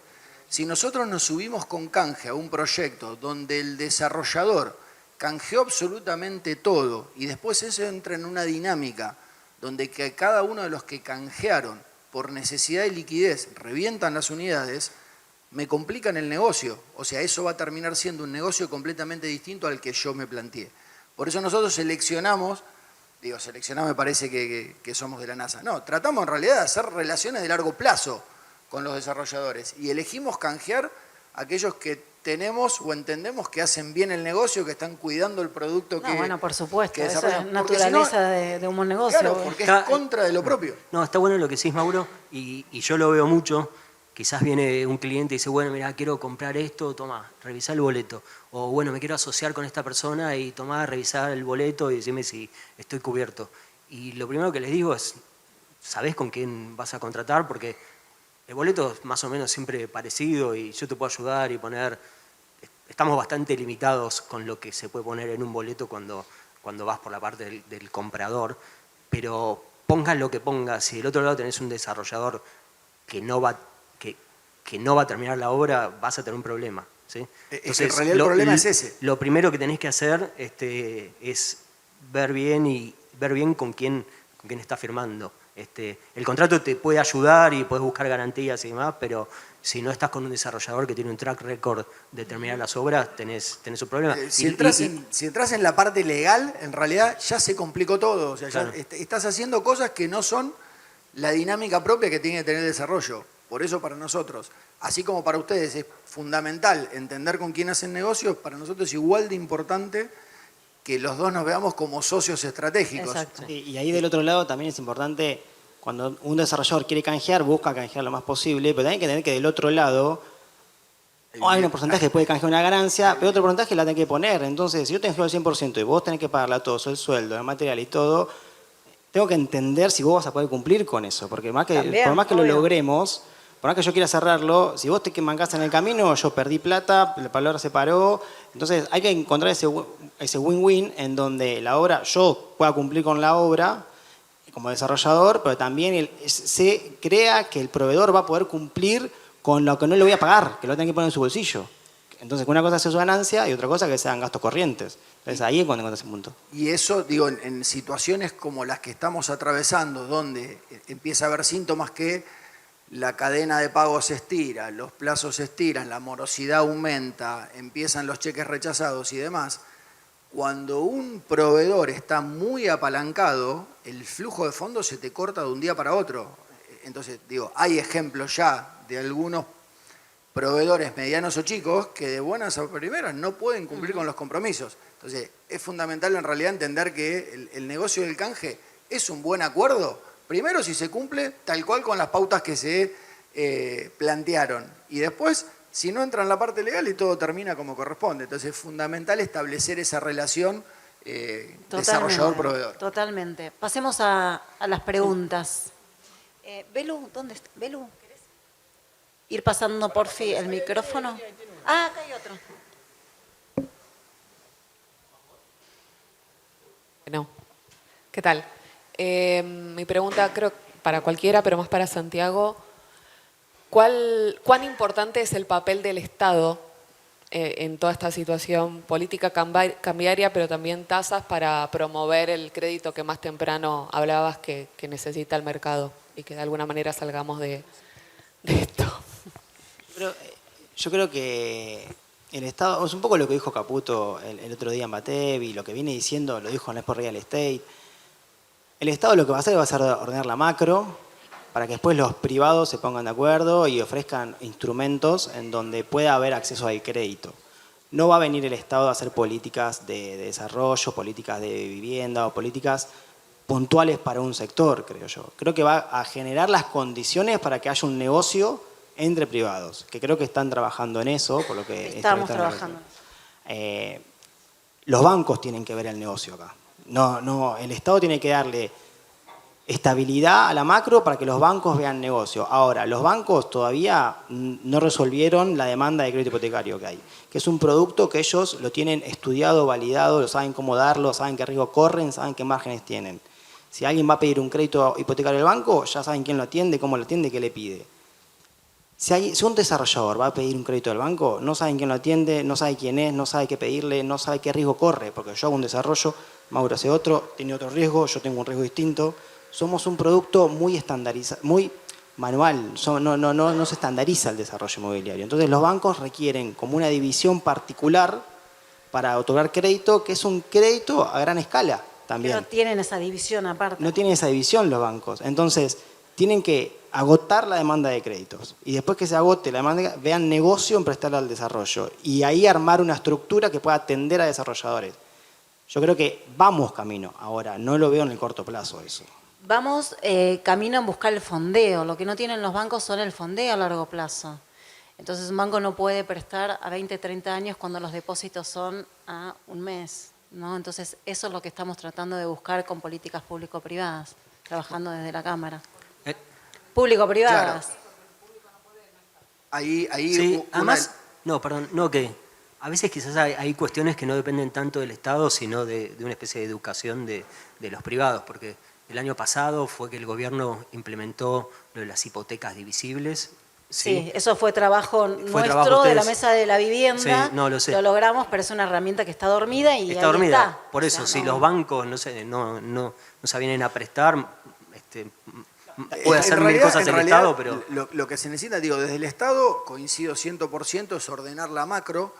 si nosotros nos subimos con canje a un proyecto donde el desarrollador canjeó absolutamente todo y después eso entra en una dinámica donde que cada uno de los que canjearon por necesidad de liquidez revientan las unidades, me complican el negocio. O sea, eso va a terminar siendo un negocio completamente distinto al que yo me planteé. Por eso nosotros seleccionamos digo, seleccionado me parece que somos de la NASA. No, tratamos en realidad de hacer relaciones de largo plazo con los desarrolladores y elegimos canjear a aquellos que tenemos o entendemos que hacen bien el negocio, que están cuidando el producto que Bueno, por supuesto, que esa desarrollan. es Porque naturaleza si no, de un buen negocio. claro, porque es contra de lo propio. No, está bueno lo que decís, Mauro, y yo lo veo mucho. Quizás viene un cliente y dice, bueno, mira, quiero comprar esto, toma, revisá el boleto. O bueno, me quiero asociar con esta persona y tomá, revisar el boleto y decime si estoy cubierto. Y lo primero que les digo es, ¿sabés con quién vas a contratar? Porque el boleto es más o menos siempre parecido y yo te puedo ayudar y poner... Estamos bastante limitados con lo que se puede poner en un boleto cuando vas por la parte del comprador, pero pongas lo que pongas, si del otro lado tenés un desarrollador que no va a terminar la obra, vas a tener un problema. ¿Sí? Entonces, en realidad el problema es ese. Lo primero que tenés que hacer es ver bien con quién está firmando. El contrato te puede ayudar y puedes buscar garantías y demás, pero si no estás con un desarrollador que tiene un track record de terminar las obras, tenés un problema. Si entras en la parte legal, en realidad ya se complicó todo. O sea, Claro. ya estás haciendo cosas que no son la dinámica propia que tiene que tener el desarrollo. Por eso para nosotros, así como para ustedes es fundamental entender con quién hacen negocios, para nosotros es igual de importante que los dos nos veamos como socios estratégicos. Exacto. Y ahí del otro lado también es importante, cuando un desarrollador quiere canjear, busca canjear lo más posible, pero también hay que entender que del otro lado hay un porcentaje que puede canjear una ganancia, pero otro porcentaje la tenés que poner. Entonces, si yo te canjeo el 100% y vos tenés que pagarle a todos el sueldo, el material y todo, tengo que entender si vos vas a poder cumplir con eso, porque También, por más que lo obvio. logremos, por más que yo quiera cerrarlo, si vos te mangaste en el camino, yo perdí plata, la palabra se paró. Entonces hay que encontrar ese win-win en donde la obra, yo pueda cumplir con la obra como desarrollador, pero también se crea que el proveedor va a poder cumplir con lo que no le voy a pagar, que lo tenga que poner en su bolsillo. Entonces una cosa es su ganancia y otra cosa que sean gastos corrientes. Entonces ahí es cuando encuentras ese punto. Y eso, digo, en situaciones como las que estamos atravesando, donde empieza a haber síntomas que la cadena de pagos se estira, los plazos se estiran, la morosidad aumenta, empiezan los cheques rechazados y demás, cuando un proveedor está muy apalancado, el flujo de fondos se te corta de un día para otro. Entonces, digo, hay ejemplos ya de algunos proveedores medianos o chicos que de buenas a primeras no pueden cumplir con los compromisos. Entonces, es fundamental en realidad entender que el negocio del canje es un buen acuerdo. Primero, si se cumple tal cual con las pautas que se plantearon. Y después, si no entra en la parte legal y todo termina como corresponde. Entonces, es fundamental establecer esa relación desarrollador-proveedor. Totalmente. Pasemos a las preguntas. Belu, ¿dónde está? Belu, ¿querés ir pasando por fin el micrófono? Ah, acá hay otro. No. ¿Qué tal? Mi pregunta, creo, para cualquiera, pero más para Santiago, ¿cuán importante es el papel del Estado en toda esta situación política cambiaria, pero también tasas para promover el crédito que más temprano hablabas que necesita el mercado y que de alguna manera salgamos de esto? Pero yo creo que el Estado, es un poco lo que dijo Caputo el otro día en Batev y lo que viene diciendo, lo dijo en Expo Real Estate. El Estado lo que va a hacer ordenar la macro para que después los privados se pongan de acuerdo y ofrezcan instrumentos en donde pueda haber acceso al crédito. No va a venir el Estado a hacer políticas de desarrollo, políticas de vivienda o políticas puntuales para un sector, creo yo. Creo que va a generar las condiciones para que haya un negocio entre privados, que creo que están trabajando en eso, por lo que Estamos trabajando. Los bancos tienen que ver el negocio acá. No, el Estado tiene que darle estabilidad a la macro para que los bancos vean negocio. Ahora, los bancos todavía no resolvieron la demanda de crédito hipotecario que hay, que es un producto que ellos lo tienen estudiado, validado, lo saben cómo darlo, saben qué riesgo corren, saben qué márgenes tienen. Si alguien va a pedir un crédito hipotecario al banco, ya saben quién lo atiende, cómo lo atiende, qué le pide. Si un desarrollador va a pedir un crédito al banco, no saben quién lo atiende, no sabe quién es, no sabe qué pedirle, no sabe qué riesgo corre, porque yo hago un desarrollo, Mauro hace otro, tiene otro riesgo, yo tengo un riesgo distinto. Somos un producto muy estandarizado, muy manual, no se estandariza el desarrollo inmobiliario. Entonces los bancos requieren como una división particular para otorgar crédito, que es un crédito a gran escala. también. No tienen esa división aparte. No tienen esa división los bancos. Entonces, tienen que agotar la demanda de créditos. Y después que se agote la demanda, vean negocio en prestarle al desarrollo. Y ahí armar una estructura que pueda atender a desarrolladores. Yo creo que vamos camino ahora. No lo veo en el corto plazo eso. Vamos camino en buscar el fondeo. Lo que no tienen los bancos son el fondeo a largo plazo. Entonces un banco no puede prestar a 20, 30 años cuando los depósitos son a un mes, ¿no? Entonces eso es lo que estamos tratando de buscar con políticas público-privadas, trabajando desde la Cámara. Público-privadas. Claro. Ahí Sí, además, que a veces quizás hay cuestiones que no dependen tanto del Estado, sino de una especie de educación de los privados, porque el año pasado fue que el gobierno implementó lo de las hipotecas divisibles. Sí, eso fue trabajo nuestro trabajo de la ustedes. mesa de la vivienda. Sí, no, lo sé. Lo logramos, pero es una herramienta que está dormida y Está ahí dormida. está. Por eso, O sea, si no- los bancos no se vienen a prestar, puede hacer En mil realidad- cosas en el realidad, Estado, pero... Lo que se necesita, digo, desde el Estado, coincido 100%, es ordenar la macro.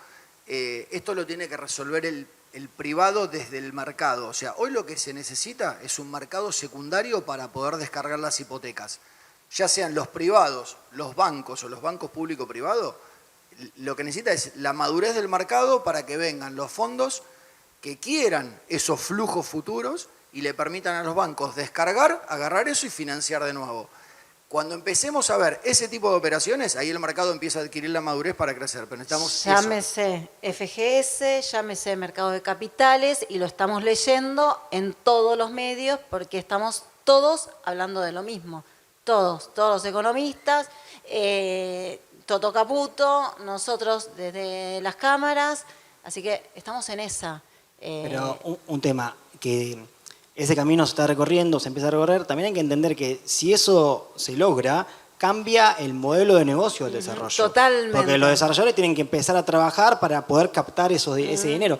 Esto lo tiene que resolver el privado desde el mercado. O sea, hoy lo que se necesita es un mercado secundario para poder descargar las hipotecas. Ya sean los privados, los bancos o los bancos público-privados, lo que necesita es la madurez del mercado para que vengan los fondos que quieran esos flujos futuros y le permitan a los bancos descargar, agarrar eso y financiar de nuevo. Cuando empecemos a ver ese tipo de operaciones, ahí el mercado empieza a adquirir la madurez para crecer. Pero necesitamos eso. Llámese FGS, llámese Mercado de Capitales, y lo estamos leyendo en todos los medios porque estamos todos hablando de lo mismo. Todos los economistas, Toto Caputo, nosotros desde las cámaras, así que estamos en esa. Pero un tema que ese camino se está recorriendo, se empieza a recorrer, también hay que entender que si eso se logra, cambia el modelo de negocio del desarrollo. Totalmente. Porque los desarrolladores tienen que empezar a trabajar para poder captar ese dinero.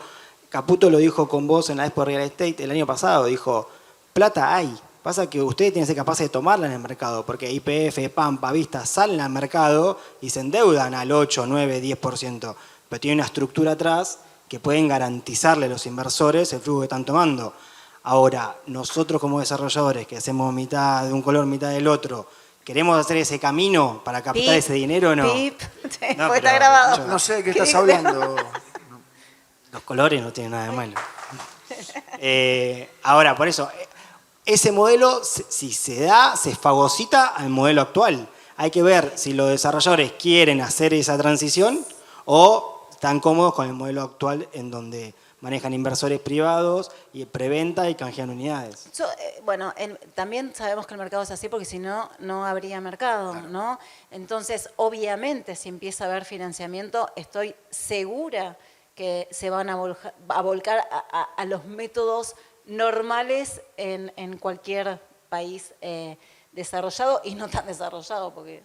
Caputo lo dijo con vos en la Expo Real Estate el año pasado, dijo, plata hay. Pasa que ustedes tienen que ser capaces de tomarla en el mercado, porque YPF, Pampa, Vista salen al mercado y se endeudan al 8, 9, 10%. Pero tienen una estructura atrás que pueden garantizarle a los inversores el flujo que están tomando. Ahora, nosotros como desarrolladores, que hacemos mitad de un color, mitad del otro, ¿queremos hacer ese camino para captar Pip, ese dinero o no? Pip, No, porque está pero grabado. yo- No sé de qué estás hablando. Los colores no tienen nada de malo. Ahora, por eso, ese modelo, si se da, se fagocita al modelo actual. Hay que ver si los desarrolladores quieren hacer esa transición o están cómodos con el modelo actual en donde manejan inversores privados y preventa y canjean unidades. Bueno, también sabemos que el mercado es así porque si no, no habría mercado, ¿no? Entonces, obviamente, si empieza a haber financiamiento, estoy segura que se van a volcar a los métodos normales en cualquier país desarrollado y no tan desarrollado, porque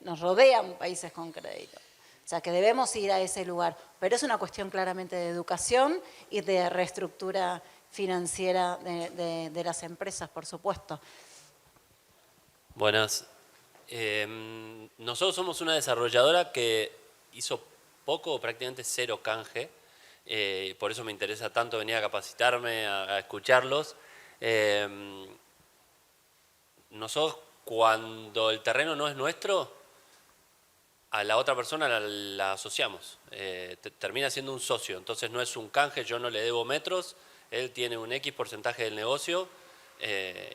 nos rodean países con crédito. O sea, que debemos ir a ese lugar. Pero es una cuestión claramente de educación y de reestructura financiera de las empresas, por supuesto. Buenas. Nosotros somos una desarrolladora que hizo poco o prácticamente cero canje. Por eso me interesa tanto venir a capacitarme, a escucharlos. Nosotros, cuando el terreno no es nuestro, a la otra persona la asociamos. Termina siendo un socio. Entonces no es un canje, yo no le debo metros, él tiene un X porcentaje del negocio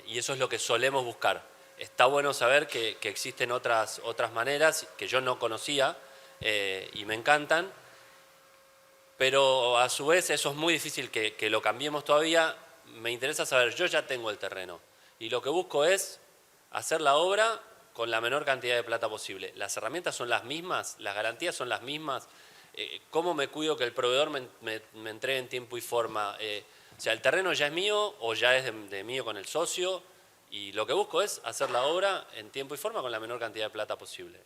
y eso es lo que solemos buscar. Está bueno saber que existen otras maneras que yo no conocía y me encantan, pero a su vez eso es muy difícil que lo cambiemos todavía. Me interesa saber, yo ya tengo el terreno y lo que busco es hacer la obra con la menor cantidad de plata posible. Las herramientas son las mismas, las garantías son las mismas. ¿Cómo me cuido que el proveedor me entregue en tiempo y forma? O sea, el terreno ya es mío o ya es de mío con el socio y lo que busco es hacer la obra en tiempo y forma con la menor cantidad de plata posible.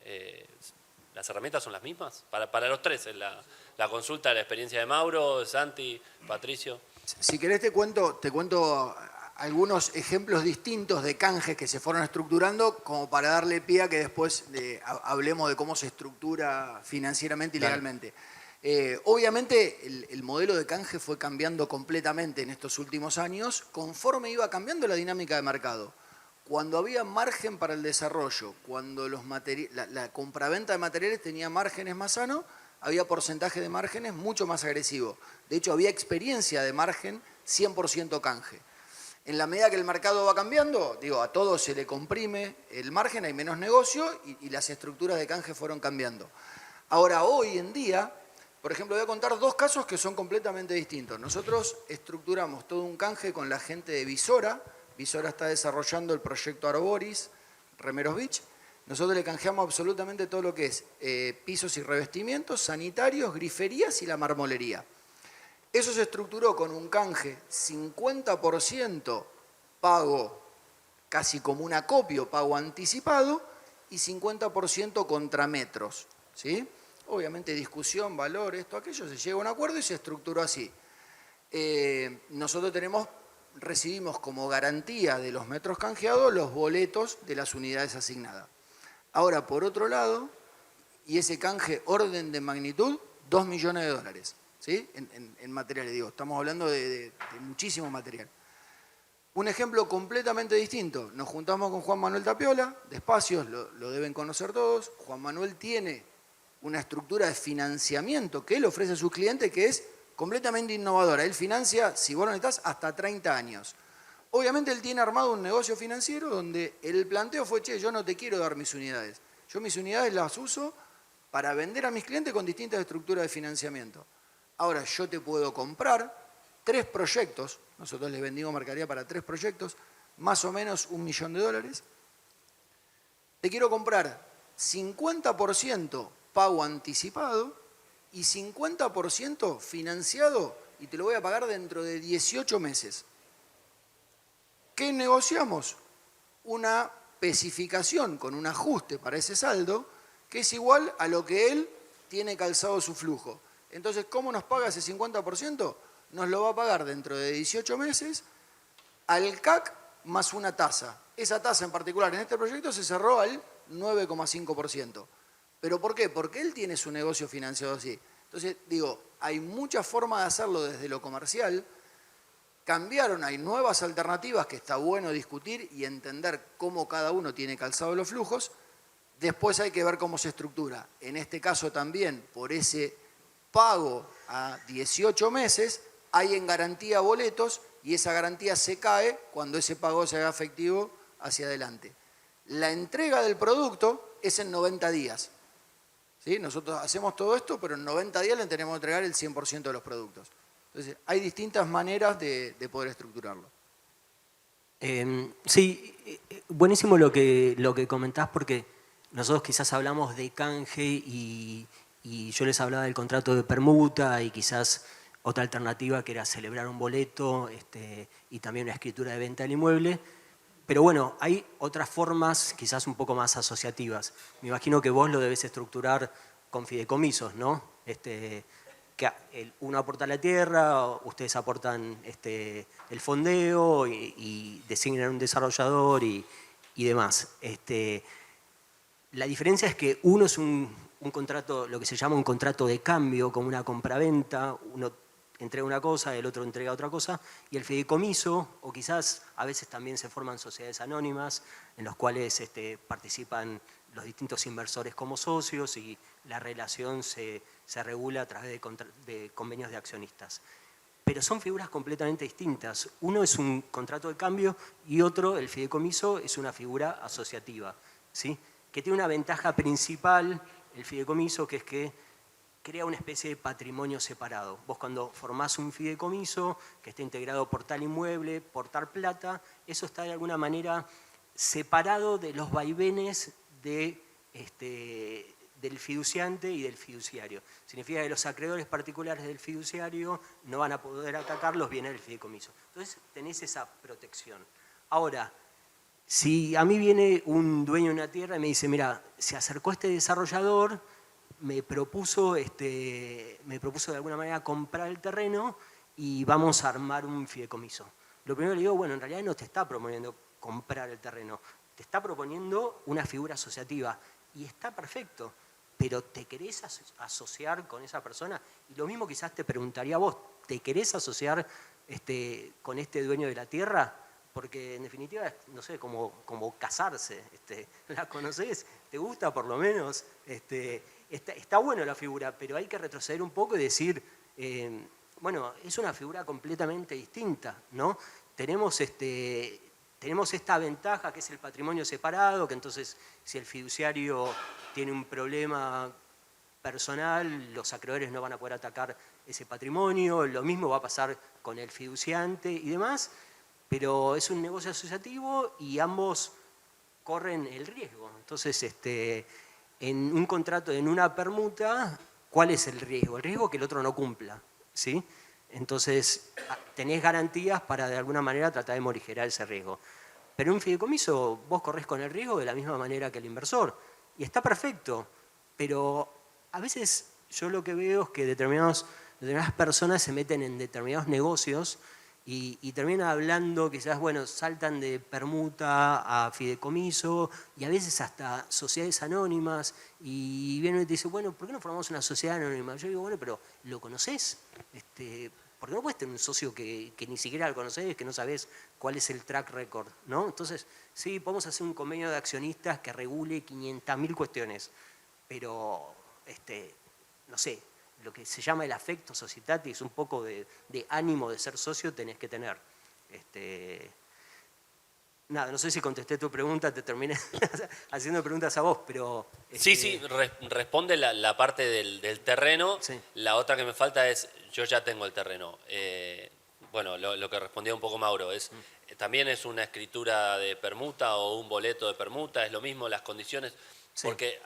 ¿Las herramientas son las mismas? Para los tres, la consulta, la experiencia de Mauro, Santi, Patricio. Si querés te cuento algunos ejemplos distintos de canjes que se fueron estructurando como para darle pie a que después hablemos de cómo se estructura financieramente y legalmente. Obviamente el modelo de canje fue cambiando completamente en estos últimos años conforme iba cambiando la dinámica de mercado. Cuando había margen para el desarrollo, cuando la compraventa de materiales tenía márgenes más sanos, había porcentaje de márgenes mucho más agresivo. De hecho, había experiencia de margen 100% canje. En la medida que el mercado va cambiando, digo, a todo se le comprime el margen, hay menos negocio y las estructuras de canje fueron cambiando. Ahora, hoy en día, por ejemplo, voy a contar dos casos que son completamente distintos. Nosotros estructuramos todo un canje con la gente de Visora. Visora está desarrollando el proyecto Arboris, Remeros Beach. Nosotros le canjeamos absolutamente todo lo que es pisos y revestimientos, sanitarios, griferías y la marmolería. Eso se estructuró con un canje 50% pago casi como un acopio, pago anticipado, y 50% contra metros, ¿sí? Obviamente discusión, valor, esto, aquello, se llega a un acuerdo y se estructuró así. Nosotros recibimos como garantía de los metros canjeados los boletos de las unidades asignadas. Ahora, por otro lado, y ese canje orden de magnitud, 2 millones de dólares. ¿Sí? En materiales, digo, estamos hablando de muchísimo material. Un ejemplo completamente distinto, nos juntamos con Juan Manuel Tapiola, de Espacios, lo deben conocer todos. Juan Manuel tiene una estructura de financiamiento que él ofrece a sus clientes que es completamente innovadora. Él financia, si vos lo necesitas, hasta 30 años. Obviamente él tiene armado un negocio financiero donde el planteo fue, che, yo no te quiero dar mis unidades. Yo mis unidades las uso para vender a mis clientes con distintas estructuras de financiamiento. Ahora, yo te puedo comprar 3 proyectos, nosotros les vendimos mercadería para 3 proyectos, más o menos $1 millón. Te quiero comprar 50% pago anticipado y 50% financiado y te lo voy a pagar dentro de 18 meses. ¿Qué negociamos? Una especificación con un ajuste para ese saldo que es igual a lo que él tiene calzado su flujo. Entonces, ¿cómo nos paga ese 50%? Nos lo va a pagar dentro de 18 meses al CAC más una tasa. Esa tasa en particular en este proyecto se cerró al 9,5%. ¿Pero por qué? Porque él tiene su negocio financiado así. Entonces, digo, hay muchas formas de hacerlo desde lo comercial. Cambiaron, hay nuevas alternativas que está bueno discutir y entender cómo cada uno tiene calzado los flujos. Después hay que ver cómo se estructura. En este caso también, por ese pago a 18 meses, hay en garantía boletos y esa garantía se cae cuando ese pago se haga efectivo hacia adelante. La entrega del producto es en 90 días. ¿Sí? Nosotros hacemos todo esto, pero en 90 días le tenemos que entregar el 100% de los productos. Entonces, hay distintas maneras de poder estructurarlo. Sí, buenísimo lo que comentás, porque nosotros quizás hablamos de canje y yo les hablaba del contrato de permuta y quizás otra alternativa que era celebrar un boleto y también una escritura de venta del inmueble. Pero bueno, hay otras formas quizás un poco más asociativas. Me imagino que vos lo debés estructurar con fideicomisos, ¿no? Que uno aporta la tierra, ustedes aportan el fondeo y designan un desarrollador y demás. La diferencia es que uno es un contrato, lo que se llama un contrato de cambio, como una compraventa, uno entrega una cosa, el otro entrega otra cosa, y el fideicomiso, o quizás a veces también se forman sociedades anónimas en las cuales participan los distintos inversores como socios y la relación se regula a través de convenios de accionistas. Pero son figuras completamente distintas. Uno es un contrato de cambio y otro, el fideicomiso, es una figura asociativa, ¿sí? Que tiene una ventaja principal, el fideicomiso, que es que crea una especie de patrimonio separado. Vos cuando formás un fideicomiso que está integrado por tal inmueble, por tal plata, eso está de alguna manera separado de los vaivenes del fiduciante y del fiduciario. Significa que los acreedores particulares del fiduciario no van a poder atacar los bienes del fideicomiso. Entonces tenés esa protección. Ahora, si a mí viene un dueño de una tierra y me dice, mira, se acercó este desarrollador, me propuso de alguna manera comprar el terreno y vamos a armar un fideicomiso. Lo primero le digo, bueno, en realidad no te está proponiendo comprar el terreno, te está proponiendo una figura asociativa y está perfecto. pero ¿te querés asociar con esa persona? Y lo mismo quizás te preguntaría a vos, ¿te querés asociar con este dueño de la tierra? Porque en definitiva es, no sé, como casarse. ¿La conocés? ¿Te gusta por lo menos? Está bueno la figura, pero hay que retroceder un poco y decir, bueno, es una figura completamente distinta, ¿no? Tenemos esta ventaja que es el patrimonio separado, que entonces si el fiduciario tiene un problema personal, los acreedores no van a poder atacar ese patrimonio, lo mismo va a pasar con el fiduciante y demás, pero es un negocio asociativo y ambos corren el riesgo. Entonces, en un contrato, en una permuta, ¿cuál es el riesgo? El riesgo que el otro no cumpla, ¿sí? Entonces, tenés garantías para de alguna manera tratar de morigerar ese riesgo. Pero en un fideicomiso vos corres con el riesgo de la misma manera que el inversor. Y está perfecto, pero a veces yo lo que veo es que determinadas personas se meten en determinados negocios y terminan hablando, quizás, bueno, saltan de permuta a fideicomiso y a veces hasta sociedades anónimas y vienen y te dicen, bueno, ¿por qué no formamos una sociedad anónima? Yo digo, bueno, pero ¿lo conocés? Porque no puedes tener un socio que ni siquiera lo conocés, que no sabés cuál es el track record, ¿no? Entonces, sí, podemos hacer un convenio de accionistas que regule 500.000 cuestiones, pero, no sé, lo que se llama el afecto societatis, un poco de ánimo de ser socio tenés que tener. Nada, no sé si contesté tu pregunta, te terminé haciendo preguntas a vos, pero... Sí, responde la parte del terreno. Sí. La otra que me falta es, yo ya tengo el terreno. Bueno, lo que respondía un poco Mauro es, también es una escritura de permuta o un boleto de permuta, es lo mismo, las condiciones... Sí. Porque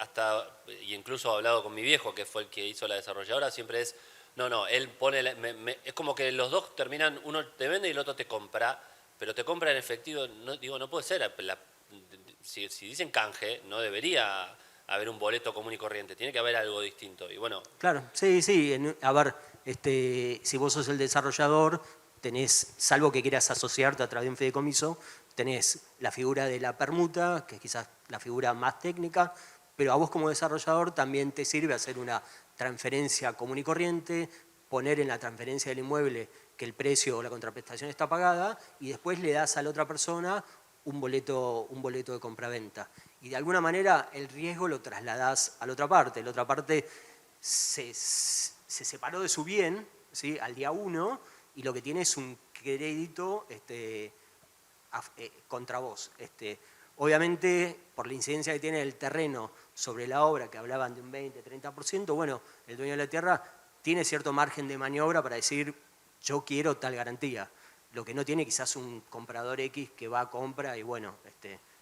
y incluso he hablado con mi viejo, que fue el que hizo la desarrolladora, siempre es, no, él pone, es como que los dos terminan, uno te vende y el otro te compra, pero te compra en efectivo, no puede ser, si dicen canje, no debería haber un boleto común y corriente, tiene que haber algo distinto. Y bueno. Claro, sí, a ver, si vos sos el desarrollador, tenés, salvo que quieras asociarte a través de un fideicomiso, tenés la figura de la permuta, que es quizás la figura más técnica, pero a vos como desarrollador también te sirve hacer una transferencia común y corriente, poner en la transferencia del inmueble que el precio o la contraprestación está pagada y después le das a la otra persona un boleto de compraventa. Y de alguna manera el riesgo lo trasladás a la otra parte. La otra parte se separó de su bien, ¿sí?, al día 1 y lo que tiene es un crédito contra vos. Obviamente, por la incidencia que tiene el terreno sobre la obra, que hablaban de un 20-30%, bueno, el dueño de la tierra tiene cierto margen de maniobra para decir, yo quiero tal garantía. Lo que no tiene quizás un comprador X que va a compra y bueno,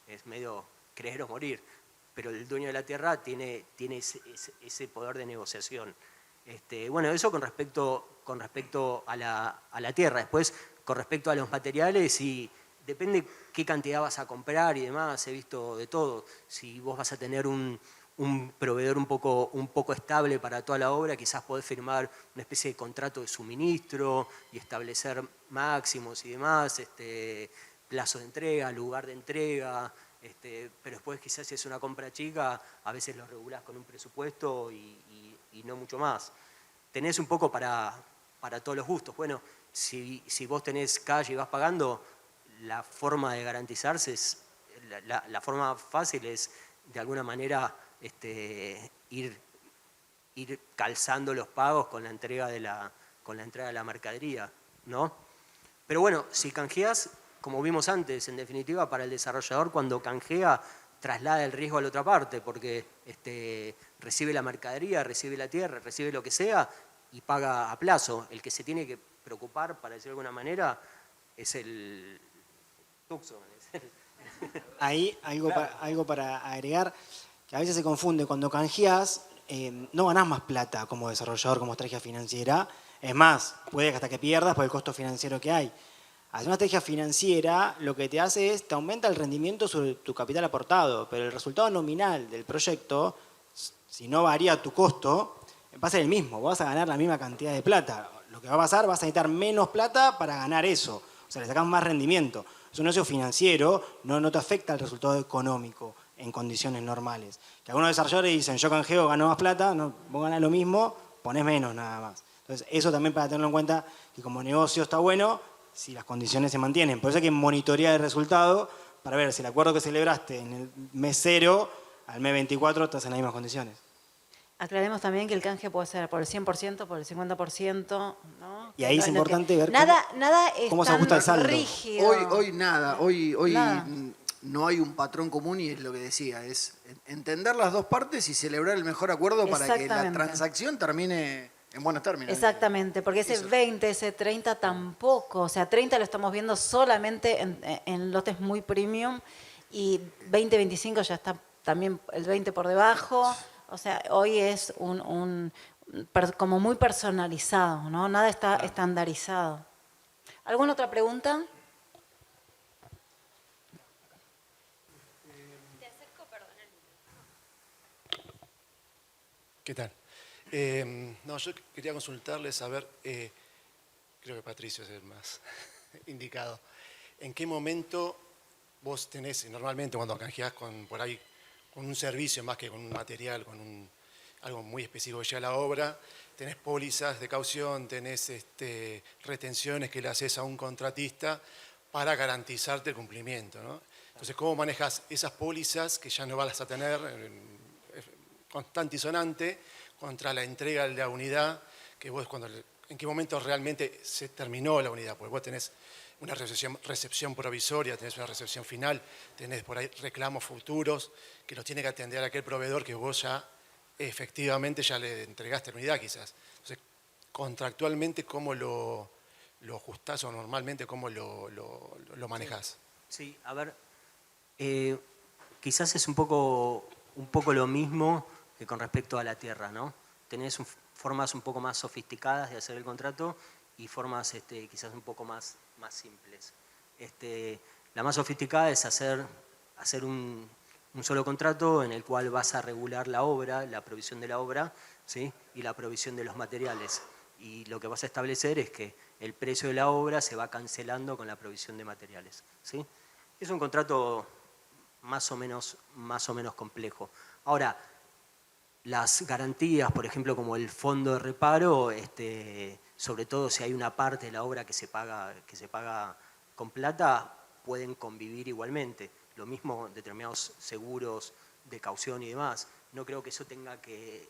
es medio creer o morir. Pero el dueño de la tierra tiene ese poder de negociación. Bueno, eso con respecto a la tierra. Después, con respecto a los materiales, y depende qué cantidad vas a comprar y demás, he visto de todo. Si vos vas a tener un proveedor un poco estable para toda la obra, quizás podés firmar una especie de contrato de suministro y establecer máximos y demás, plazo de entrega, lugar de entrega, pero después quizás si es una compra chica, a veces lo regulás con un presupuesto y no mucho más. Tenés un poco para todos los gustos. Bueno, si vos tenés calle y vas pagando, la forma de garantizarse es, la forma fácil es de alguna manera ir calzando los pagos con la entrega de la mercadería, ¿no? Pero bueno, si canjeás, como vimos antes, en definitiva, para el desarrollador cuando canjea, traslada el riesgo a la otra parte, porque recibe la mercadería, recibe la tierra, recibe lo que sea y paga a plazo. El que se tiene que preocupar, para decirlo de alguna manera, es el Tucson. Ahí algo para agregar, que a veces se confunde. Cuando canjeás, no ganás más plata como desarrollador, como estrategia financiera. Es más, puede que hasta que pierdas por el costo financiero que hay. Hacer una estrategia financiera lo que te hace es, te aumenta el rendimiento sobre tu capital aportado, pero el resultado nominal del proyecto, si no varía tu costo, va a ser el mismo, vas a ganar la misma cantidad de plata. Lo que va a pasar, vas a necesitar menos plata para ganar eso. O sea, le sacas más rendimiento. Es un negocio financiero, no te afecta el resultado económico en condiciones normales. Que algunos desarrolladores dicen, yo canjeo, gano más plata, no, vos ganás lo mismo, ponés menos nada más. Entonces, eso también para tenerlo en cuenta, que como negocio está bueno, si las condiciones se mantienen. Por eso hay que monitorear el resultado para ver si el acuerdo que celebraste en el mes 0, al mes 24, estás en las mismas condiciones. Aclaremos también que el canje puede ser por el 100%, por el 50%, ¿no? Y ahí es importante ver nada es cómo se tan ajusta el saldo. rígido. Hoy nada, hoy Nada. no hay un patrón común y es lo que decía, es entender las dos partes y celebrar el mejor acuerdo para que la Exactamente. transacción termine en buenos términos. Exactamente, porque ese 20, ese 30 tampoco, o sea, 30 lo estamos viendo solamente en lotes muy premium y 20, 25 ya está también el 20 por debajo, o sea, hoy es como muy personalizado, ¿no? Nada está estandarizado. ¿Alguna otra pregunta? ¿Qué tal? No, yo quería consultarles, a ver, creo que Patricio es el más indicado. ¿En qué momento vos tenés, normalmente cuando canjeás por ahí con un servicio más que con un material, algo muy específico que llega a la obra, tenés pólizas de caución, tenés retenciones que le haces a un contratista para garantizarte el cumplimiento, ¿no? Entonces, ¿cómo manejas esas pólizas que ya no vas a tener constante y sonante contra la entrega de la unidad, que vos en qué momento realmente se terminó la unidad? Porque vos tenés una recepción provisoria, tenés una recepción final, tenés por ahí reclamos futuros que los tiene que atender aquel proveedor que vos ya efectivamente ya le entregaste la unidad quizás. Entonces, contractualmente, ¿cómo lo ajustás o normalmente cómo lo manejás? Sí, a ver, quizás es un poco lo mismo que con respecto a la tierra, ¿no? Tenés formas un poco más sofisticadas de hacer el contrato y formas quizás un poco más simples. La más sofisticada es hacer un solo contrato en el cual vas a regular la obra, la provisión de la obra, ¿sí? Y la provisión de los materiales. Y lo que vas a establecer es que el precio de la obra se va cancelando con la provisión de materiales, ¿sí? Es un contrato más o menos complejo. Ahora, las garantías, por ejemplo, como el fondo de reparo, sobre todo si hay una parte de la obra que se paga con plata, pueden convivir igualmente. Lo mismo determinados seguros de caución y demás. No creo que eso tenga que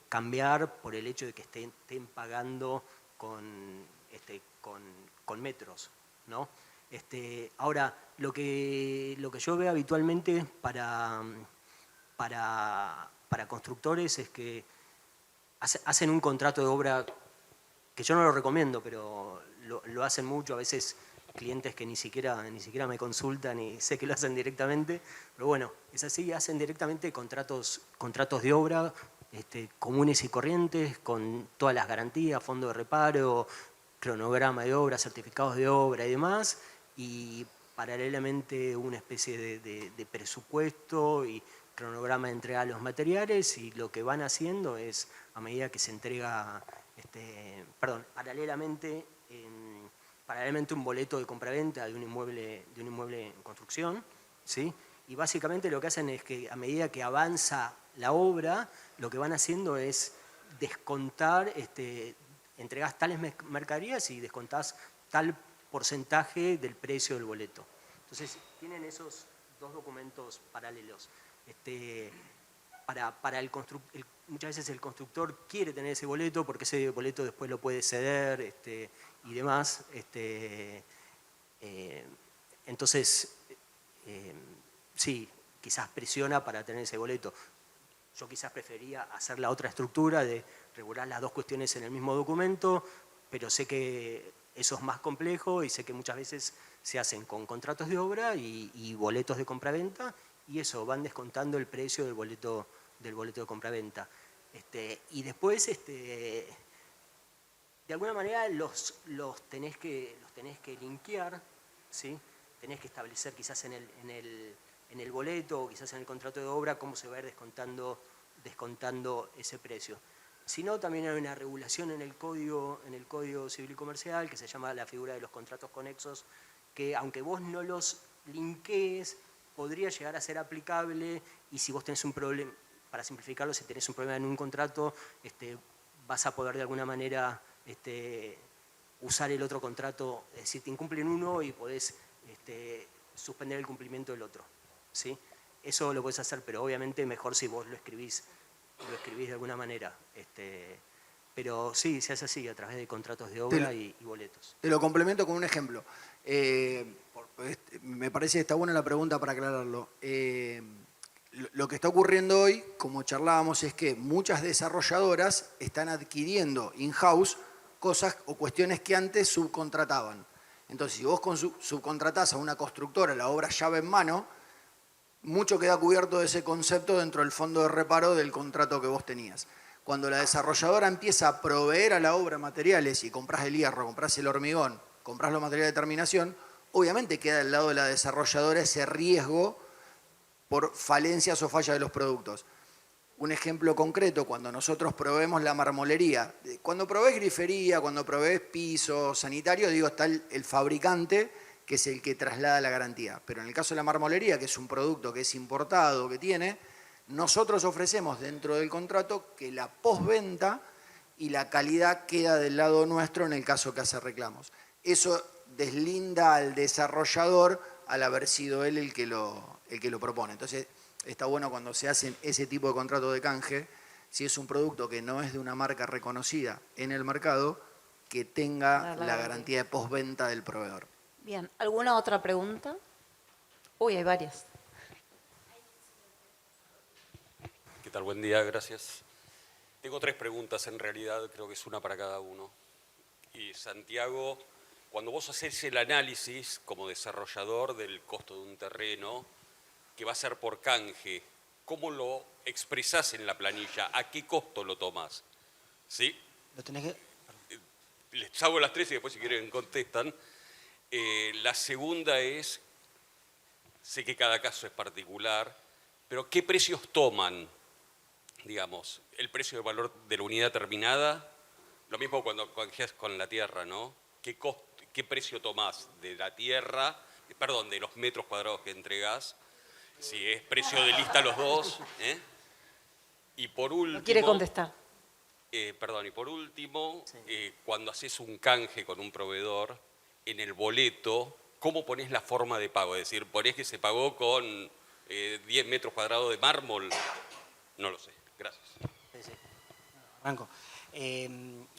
cambiar por el hecho de que estén pagando con metros, ¿no? Ahora, lo que yo veo habitualmente para constructores es que hacen un contrato de obra que yo no lo recomiendo, pero lo hacen mucho, a veces clientes que ni siquiera me consultan y sé que lo hacen directamente, pero bueno, es así, hacen directamente contratos de obra comunes y corrientes, con todas las garantías, fondo de reparo, cronograma de obra, certificados de obra y demás, y paralelamente una especie de presupuesto y cronograma de entrega de los materiales, y lo que van haciendo es, a medida que se entrega, paralelamente un boleto de compraventa de un inmueble en construcción, ¿sí? Y básicamente lo que hacen es que a medida que avanza la obra, lo que van haciendo es descontar, entregás tales mercaderías y descontás tal porcentaje del precio del boleto. Entonces, tienen esos dos documentos paralelos. Muchas veces el constructor quiere tener ese boleto porque ese boleto después lo puede ceder y demás. Entonces, sí, quizás presiona para tener ese boleto. Yo quizás prefería hacer la otra estructura de regular las dos cuestiones en el mismo documento, pero sé que eso es más complejo y sé que muchas veces se hacen con contratos de obra y boletos de compraventa, y eso, van descontando el precio del boleto de compraventa. Y después, de alguna manera, los tenés que linkear, ¿sí? Tenés que establecer quizás en el boleto o quizás en el contrato de obra cómo se va a ir descontando ese precio. Si no, también hay una regulación en el Código Civil y Comercial que se llama la figura de los contratos conexos, que aunque vos no los linkees, podría llegar a ser aplicable, y si vos tenés un problema, para simplificarlo, si tenés un problema en un contrato, vas a poder de alguna manera usar el otro contrato, es decir, te incumplen uno y podés suspender el cumplimiento del otro, ¿sí? Eso lo podés hacer, pero obviamente mejor si vos lo escribís de alguna manera. Pero sí, se hace así, a través de contratos de obra y boletos. Te lo complemento con un ejemplo. Me parece que está buena la pregunta para aclararlo. Lo que está ocurriendo hoy, como charlábamos, es que muchas desarrolladoras están adquiriendo in-house cosas o cuestiones que antes subcontrataban. Entonces, si vos subcontratás a una constructora la obra llave en mano, mucho queda cubierto de ese concepto dentro del fondo de reparo del contrato que vos tenías. Cuando la desarrolladora empieza a proveer a la obra materiales y compras el hierro, compras el hormigón, compras los materiales de terminación, obviamente queda del lado de la desarrolladora ese riesgo por falencias o fallas de los productos. Un ejemplo concreto, cuando nosotros proveemos la marmolería, cuando provees grifería, cuando provees piso sanitario, digo, está el fabricante, que es el que traslada la garantía. Pero en el caso de la marmolería, que es un producto que es importado, que tiene, nosotros ofrecemos dentro del contrato que la postventa y la calidad queda del lado nuestro en el caso que hace reclamos. Eso deslinda al desarrollador al haber sido él el que lo propone. Entonces, está bueno cuando se hacen ese tipo de contrato de canje, si es un producto que no es de una marca reconocida en el mercado, que tenga la garantía de postventa del proveedor. Bien, ¿alguna otra pregunta? Uy, hay varias. ¿Qué tal? Buen día, gracias. Tengo 3 preguntas en realidad, creo que es una para cada uno. Y Santiago, cuando vos haces el análisis como desarrollador del costo de un terreno, que va a ser por canje, ¿cómo lo expresás en la planilla? ¿A qué costo lo tomás? ¿Sí? Lo tenés que... Les hago las 3 y después si quieren contestan. La segunda es, sé que cada caso es particular, pero ¿qué precios toman? Digamos, el precio de valor de la unidad terminada, lo mismo cuando canjeas con la tierra, ¿no? ¿Qué precio tomás de la tierra, perdón, de los metros cuadrados que entregás? Si es precio de lista los dos, ¿eh? Y por último... No quiere contestar. Perdón, y por último, cuando haces un canje con un proveedor, en el boleto, ¿cómo ponés la forma de pago? Es decir, ¿ponés que se pagó con 10 metros cuadrados de mármol? No lo sé. Gracias. Sí. Arranco.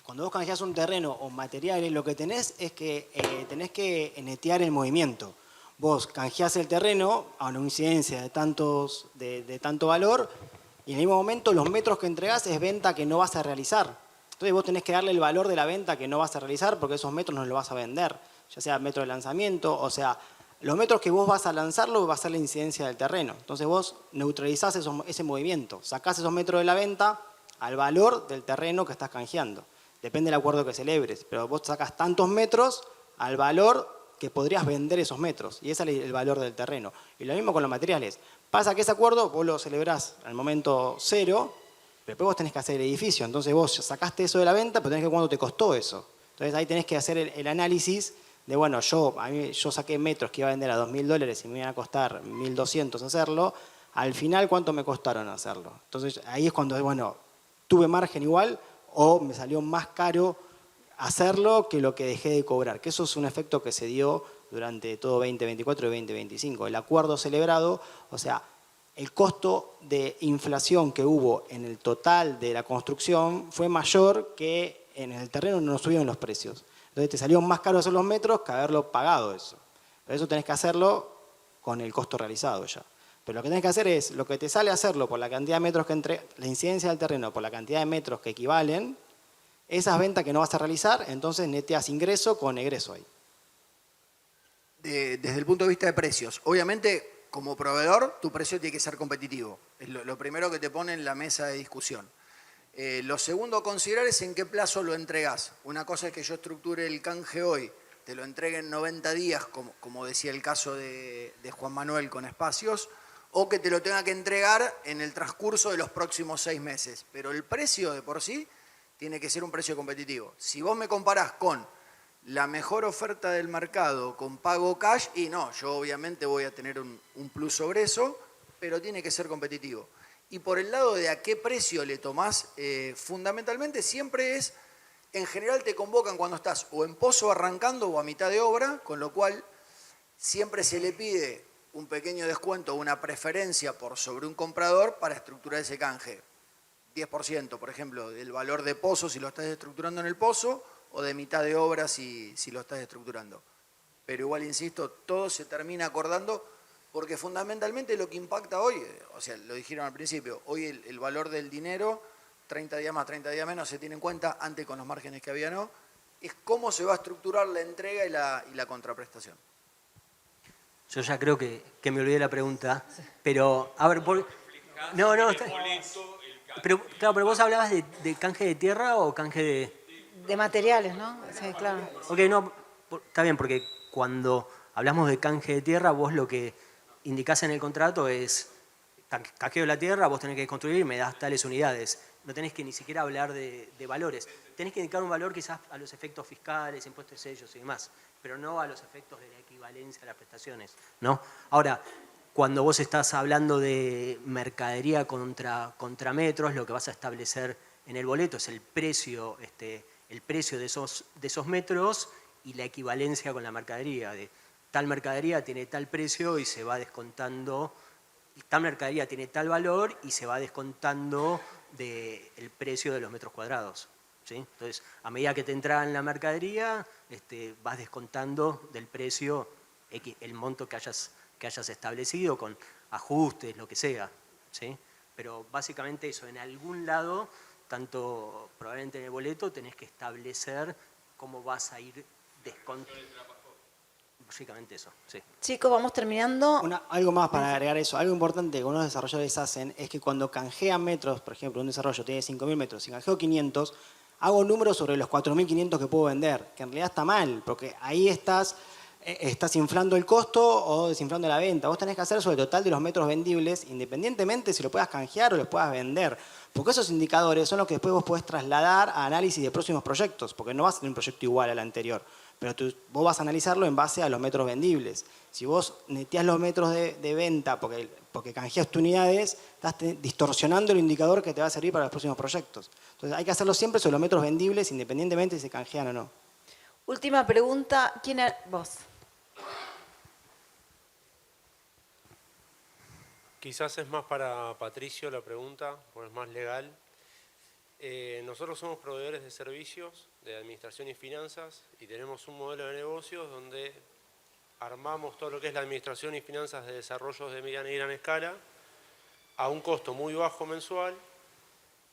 Cuando vos canjeás un terreno o materiales, lo que tenés es que tenés que netear el movimiento. Vos canjeás el terreno a una incidencia de tanto valor y en el mismo momento los metros que entregás es venta que no vas a realizar. Entonces vos tenés que darle el valor de la venta que no vas a realizar porque esos metros no los vas a vender, ya sea metro de lanzamiento, o sea, los metros que vos vas a lanzarlo va a ser la incidencia del terreno. Entonces vos neutralizás ese movimiento, sacás esos metros de la venta al valor del terreno que estás canjeando. Depende del acuerdo que celebres, pero vos sacás tantos metros al valor que podrías vender esos metros, y ese es el valor del terreno. Y lo mismo con los materiales. Pasa que ese acuerdo vos lo celebrás al momento 0, pero después vos tenés que hacer el edificio. Entonces vos sacaste eso de la venta, pero tenés que ver cuánto te costó eso. Entonces ahí tenés que hacer el análisis de, bueno, yo saqué metros que iba a vender a $2.000 y me iban a costar 1.200 hacerlo. Al final, ¿cuánto me costaron hacerlo? Entonces ahí es cuando, bueno, tuve margen igual o me salió más caro hacerlo que lo que dejé de cobrar, que eso es un efecto que se dio durante todo 2024 y 2025. El acuerdo celebrado, o sea, el costo de inflación que hubo en el total de la construcción fue mayor que en el terreno no subieron los precios. Entonces te salió más caro hacer los metros que haberlo pagado eso. Pero eso tenés que hacerlo con el costo realizado ya. Pero lo que tenés que hacer es, lo que te sale hacerlo por la cantidad de metros que la incidencia del terreno por la cantidad de metros que equivalen, esas ventas que no vas a realizar, entonces neteas ingreso con egreso ahí. Desde el punto de vista de precios, obviamente como proveedor tu precio tiene que ser competitivo. Es lo primero que te pone en la mesa de discusión. Lo segundo a considerar es en qué plazo lo entregás. Una cosa es que yo estructure el canje hoy, te lo entregue en 90 días, como decía el caso de Juan Manuel con espacios, o que te lo tenga que entregar en el transcurso de los próximos 6 meses. Pero el precio de por sí tiene que ser un precio competitivo. Si vos me comparás con la mejor oferta del mercado con pago cash y no, yo obviamente voy a tener un plus sobre eso, pero tiene que ser competitivo. Y por el lado de a qué precio le tomás, fundamentalmente siempre es, en general te convocan cuando estás o en pozo arrancando o a mitad de obra, con lo cual siempre se le pide un pequeño descuento o una preferencia por sobre un comprador para estructurar ese canje. 10%, por ejemplo, del valor de pozo si lo estás estructurando en el pozo o de mitad de obra si lo estás estructurando. Pero igual, insisto, todo se termina acordando porque fundamentalmente lo que impacta hoy, o sea, lo dijeron al principio, hoy el valor del dinero, 30 días más, 30 días menos, se tiene en cuenta, antes con los márgenes que había no, es cómo se va a estructurar la entrega y la contraprestación. Yo ya creo que me olvidé la pregunta, pero, a ver, no, pero, claro, pero vos hablabas de canje de tierra o canje De materiales, ¿no? Sí, claro. Ok, no, está bien, porque cuando hablamos de canje de tierra, vos lo que indicás en el contrato es canjeo de la tierra, vos tenés que construir y me das tales unidades. No tenés que ni siquiera hablar de valores. Tenés que indicar un valor quizás a los efectos fiscales, impuestos de sellos y demás, pero no a los efectos de la equivalencia de las prestaciones, ¿no? Ahora, cuando vos estás hablando de mercadería contra metros, lo que vas a establecer en el boleto es el precio de esos metros y la equivalencia con la mercadería. De tal mercadería tiene tal precio y se va descontando, tal mercadería tiene tal valor y se va descontando del precio de los metros cuadrados, ¿sí? Entonces, a medida que te entra en la mercadería, vas descontando del precio el monto que hayas establecido con ajustes, lo que sea, ¿sí? Pero básicamente eso, en algún lado, tanto probablemente en el boleto, tenés que establecer cómo vas a ir descontando. Básicamente eso, sí. Chicos, vamos terminando. Algo más para agregar eso. Algo importante que algunos desarrolladores hacen es que cuando canjean metros, por ejemplo, un desarrollo tiene 5.000 metros, si canjeo 500, hago números sobre los 4.500 que puedo vender, que en realidad está mal, porque ahí estás inflando el costo o desinflando la venta. Vos tenés que hacer sobre el total de los metros vendibles, independientemente si lo puedas canjear o lo puedas vender. Porque esos indicadores son los que después vos podés trasladar a análisis de próximos proyectos, porque no vas a tener un proyecto igual al anterior, pero vos vas a analizarlo en base a los metros vendibles. Si vos neteás los metros de venta porque canjeas tus unidades, estás distorsionando el indicador que te va a servir para los próximos proyectos. Entonces hay que hacerlo siempre sobre los metros vendibles, independientemente si se canjean o no. Última pregunta. ¿Quién era? Vos. Quizás es más para Patricio la pregunta, o es más legal. Nosotros somos proveedores de servicios de administración y finanzas y tenemos un modelo de negocios donde armamos todo lo que es la administración y finanzas de desarrollos de mediana y gran escala a un costo muy bajo mensual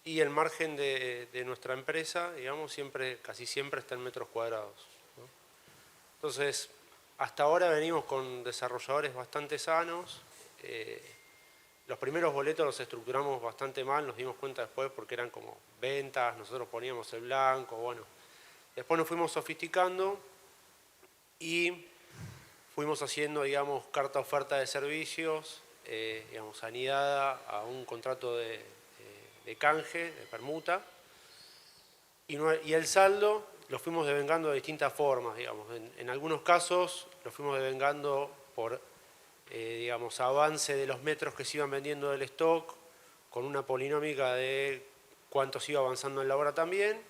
y el margen de nuestra empresa, digamos, casi siempre está en metros cuadrados, ¿no? Entonces, hasta ahora venimos con desarrolladores bastante sanos. Los primeros boletos los estructuramos bastante mal, nos dimos cuenta después porque eran como ventas, nosotros poníamos el blanco, bueno. Después nos fuimos sofisticando y fuimos haciendo, digamos, carta oferta de servicios, digamos, anidada a un contrato de canje, de permuta. Y el saldo lo fuimos devengando de distintas formas, digamos. En algunos casos lo fuimos devengando por digamos, avance de los metros que se iban vendiendo del stock, con una polinómica de cuánto se iba avanzando en la obra también,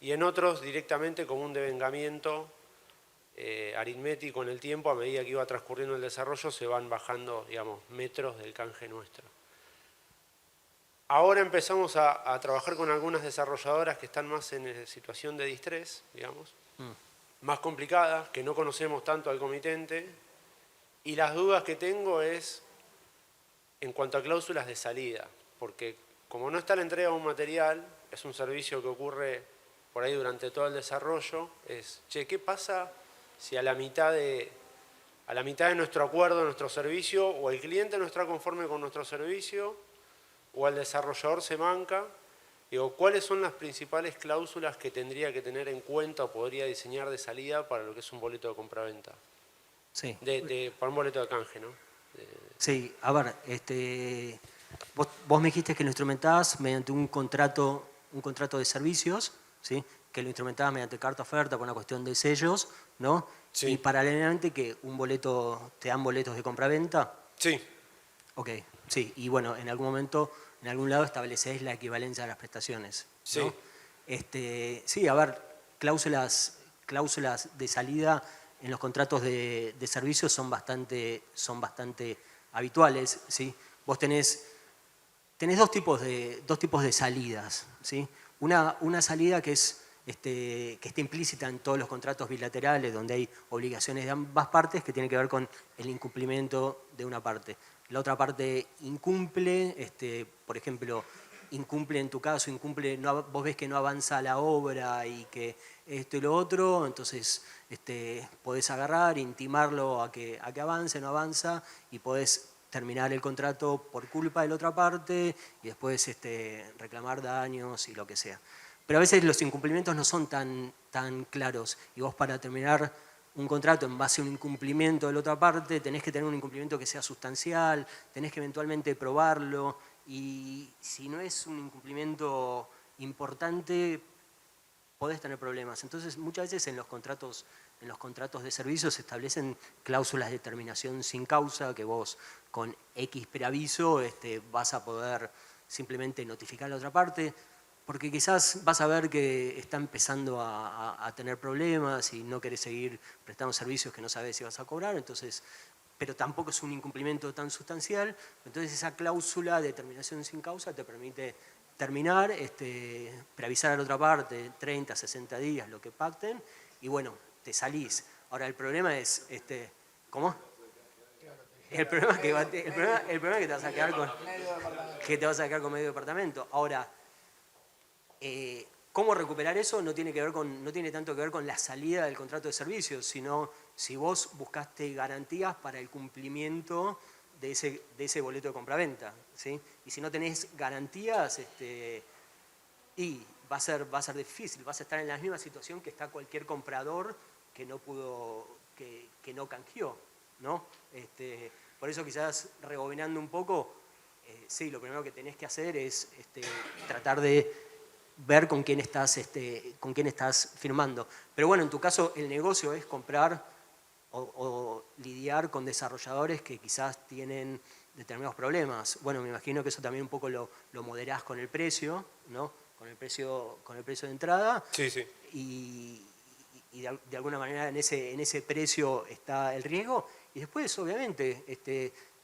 y en otros directamente como un devengamiento aritmético en el tiempo. A medida que iba transcurriendo el desarrollo se van bajando, digamos, metros del canje nuestro. Ahora empezamos a trabajar con algunas desarrolladoras que están más en situación de distrés, digamos, más complicadas, que no conocemos tanto al comitente. Y las dudas que tengo es en cuanto a cláusulas de salida, porque como no está la entrega de un material, es un servicio que ocurre por ahí durante todo el desarrollo, ¿qué pasa si a la mitad de nuestro acuerdo, nuestro servicio, o el cliente no está conforme con nuestro servicio, o el desarrollador se manca? Digo, ¿cuáles son las principales cláusulas que tendría que tener en cuenta o podría diseñar de salida para lo que es un boleto de compraventa? Sí. Para un boleto de canje, ¿no? Sí, a ver, vos me dijiste que lo instrumentás mediante un contrato de servicios, ¿sí? que lo instrumentabas mediante carta oferta por una cuestión de sellos, ¿no? Sí. Y paralelamente que te dan boletos de compraventa. Sí. Ok, sí. Y bueno, en algún momento, en algún lado establecéis la equivalencia de las prestaciones, ¿no? Sí. Sí, a ver, cláusulas de salida en los contratos de servicios son bastante habituales, ¿sí? Vos tenés dos tipos de salidas, ¿sí? Una salida que está implícita en todos los contratos bilaterales, donde hay obligaciones de ambas partes que tiene que ver con el incumplimiento de una parte. La otra parte incumple, por ejemplo, incumple en tu caso, vos ves que no avanza la obra y que esto y lo otro, entonces podés agarrar, intimarlo a que avance, no avanza, y podés terminar el contrato por culpa de la otra parte y después reclamar daños y lo que sea. Pero a veces los incumplimientos no son tan claros, y vos para terminar un contrato en base a un incumplimiento de la otra parte tenés que tener un incumplimiento que sea sustancial, tenés que eventualmente probarlo, y si no es un incumplimiento importante podés tener problemas. Entonces muchas veces en los contratos de servicios se establecen cláusulas de terminación sin causa, que vos con X preaviso vas a poder simplemente notificar a la otra parte, porque quizás vas a ver que está empezando a tener problemas y no querés seguir prestando servicios que no sabés si vas a cobrar, entonces, pero tampoco es un incumplimiento tan sustancial, entonces esa cláusula de terminación sin causa te permite terminar, preavisar a la otra parte 30, 60 días, lo que pacten, y bueno, te salís. Ahora el problema es, ¿cómo? El problema es que te vas a quedar con medio departamento. Ahora, ¿cómo recuperar eso? No tiene tanto que ver con la salida del contrato de servicios, sino si vos buscaste garantías para el cumplimiento de ese boleto de compraventa, ¿sí? Y si no tenés garantías, y va a ser difícil, vas a estar en la misma situación que está cualquier comprador que no canjeó, ¿no? Por eso quizás rebobinando un poco, sí, lo primero que tenés que hacer es tratar de ver con quién estás firmando. Pero bueno, en tu caso el negocio es comprar o lidiar con desarrolladores que quizás tienen determinados problemas. Bueno, me imagino que eso también un poco lo moderás con el precio, ¿no? Con el precio de entrada. Sí, sí. Y de alguna manera en ese precio está el riesgo. Y después, obviamente,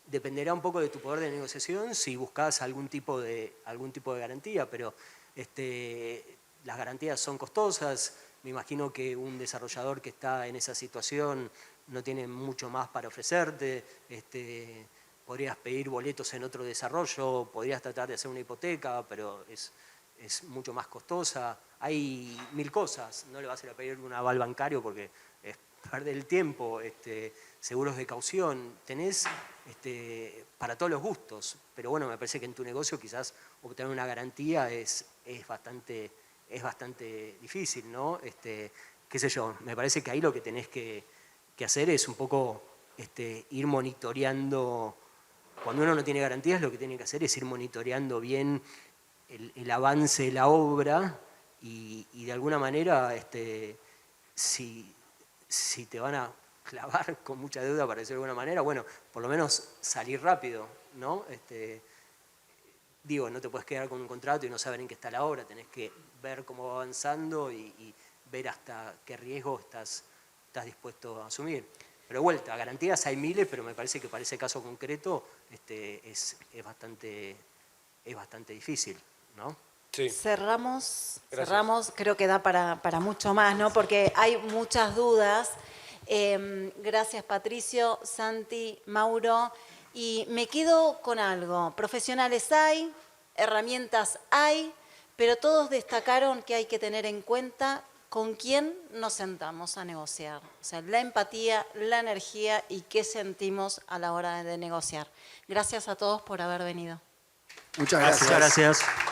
dependerá un poco de tu poder de negociación si buscas algún tipo de garantía, pero las garantías son costosas. Me imagino que un desarrollador que está en esa situación no tiene mucho más para ofrecerte. Podrías pedir boletos en otro desarrollo, podrías tratar de hacer una hipoteca, pero es mucho más costosa. Hay 1000 cosas. No le vas a ir a pedir un aval bancario porque es perder el tiempo. Seguros de caución. Tenés para todos los gustos. Pero bueno, me parece que en tu negocio quizás obtener una garantía es bastante difícil, ¿no? Qué sé yo, me parece que ahí lo que tenés que hacer es un poco ir monitoreando. Cuando uno no tiene garantías, lo que tiene que hacer es ir monitoreando bien el avance de la obra y de alguna manera, si te van a clavar con mucha deuda, para decirlo de alguna manera, bueno, por lo menos salir rápido, ¿no? Digo, no te puedes quedar con un contrato y no saber en qué está la obra, tenés que ver cómo va avanzando y ver hasta qué riesgo estás dispuesto a asumir. Pero de vuelta, garantías hay miles, pero me parece que para ese caso concreto es bastante difícil, ¿no? Sí. Cerramos, Gracias. creo que da para mucho más, ¿no? Porque hay muchas dudas. Gracias Patricio, Santi, Mauro. Y me quedo con algo. Profesionales hay, herramientas hay, pero todos destacaron que hay que tener en cuenta con quién nos sentamos a negociar. O sea, la empatía, la energía y qué sentimos a la hora de negociar. Gracias a todos por haber venido. Muchas gracias. Muchas gracias.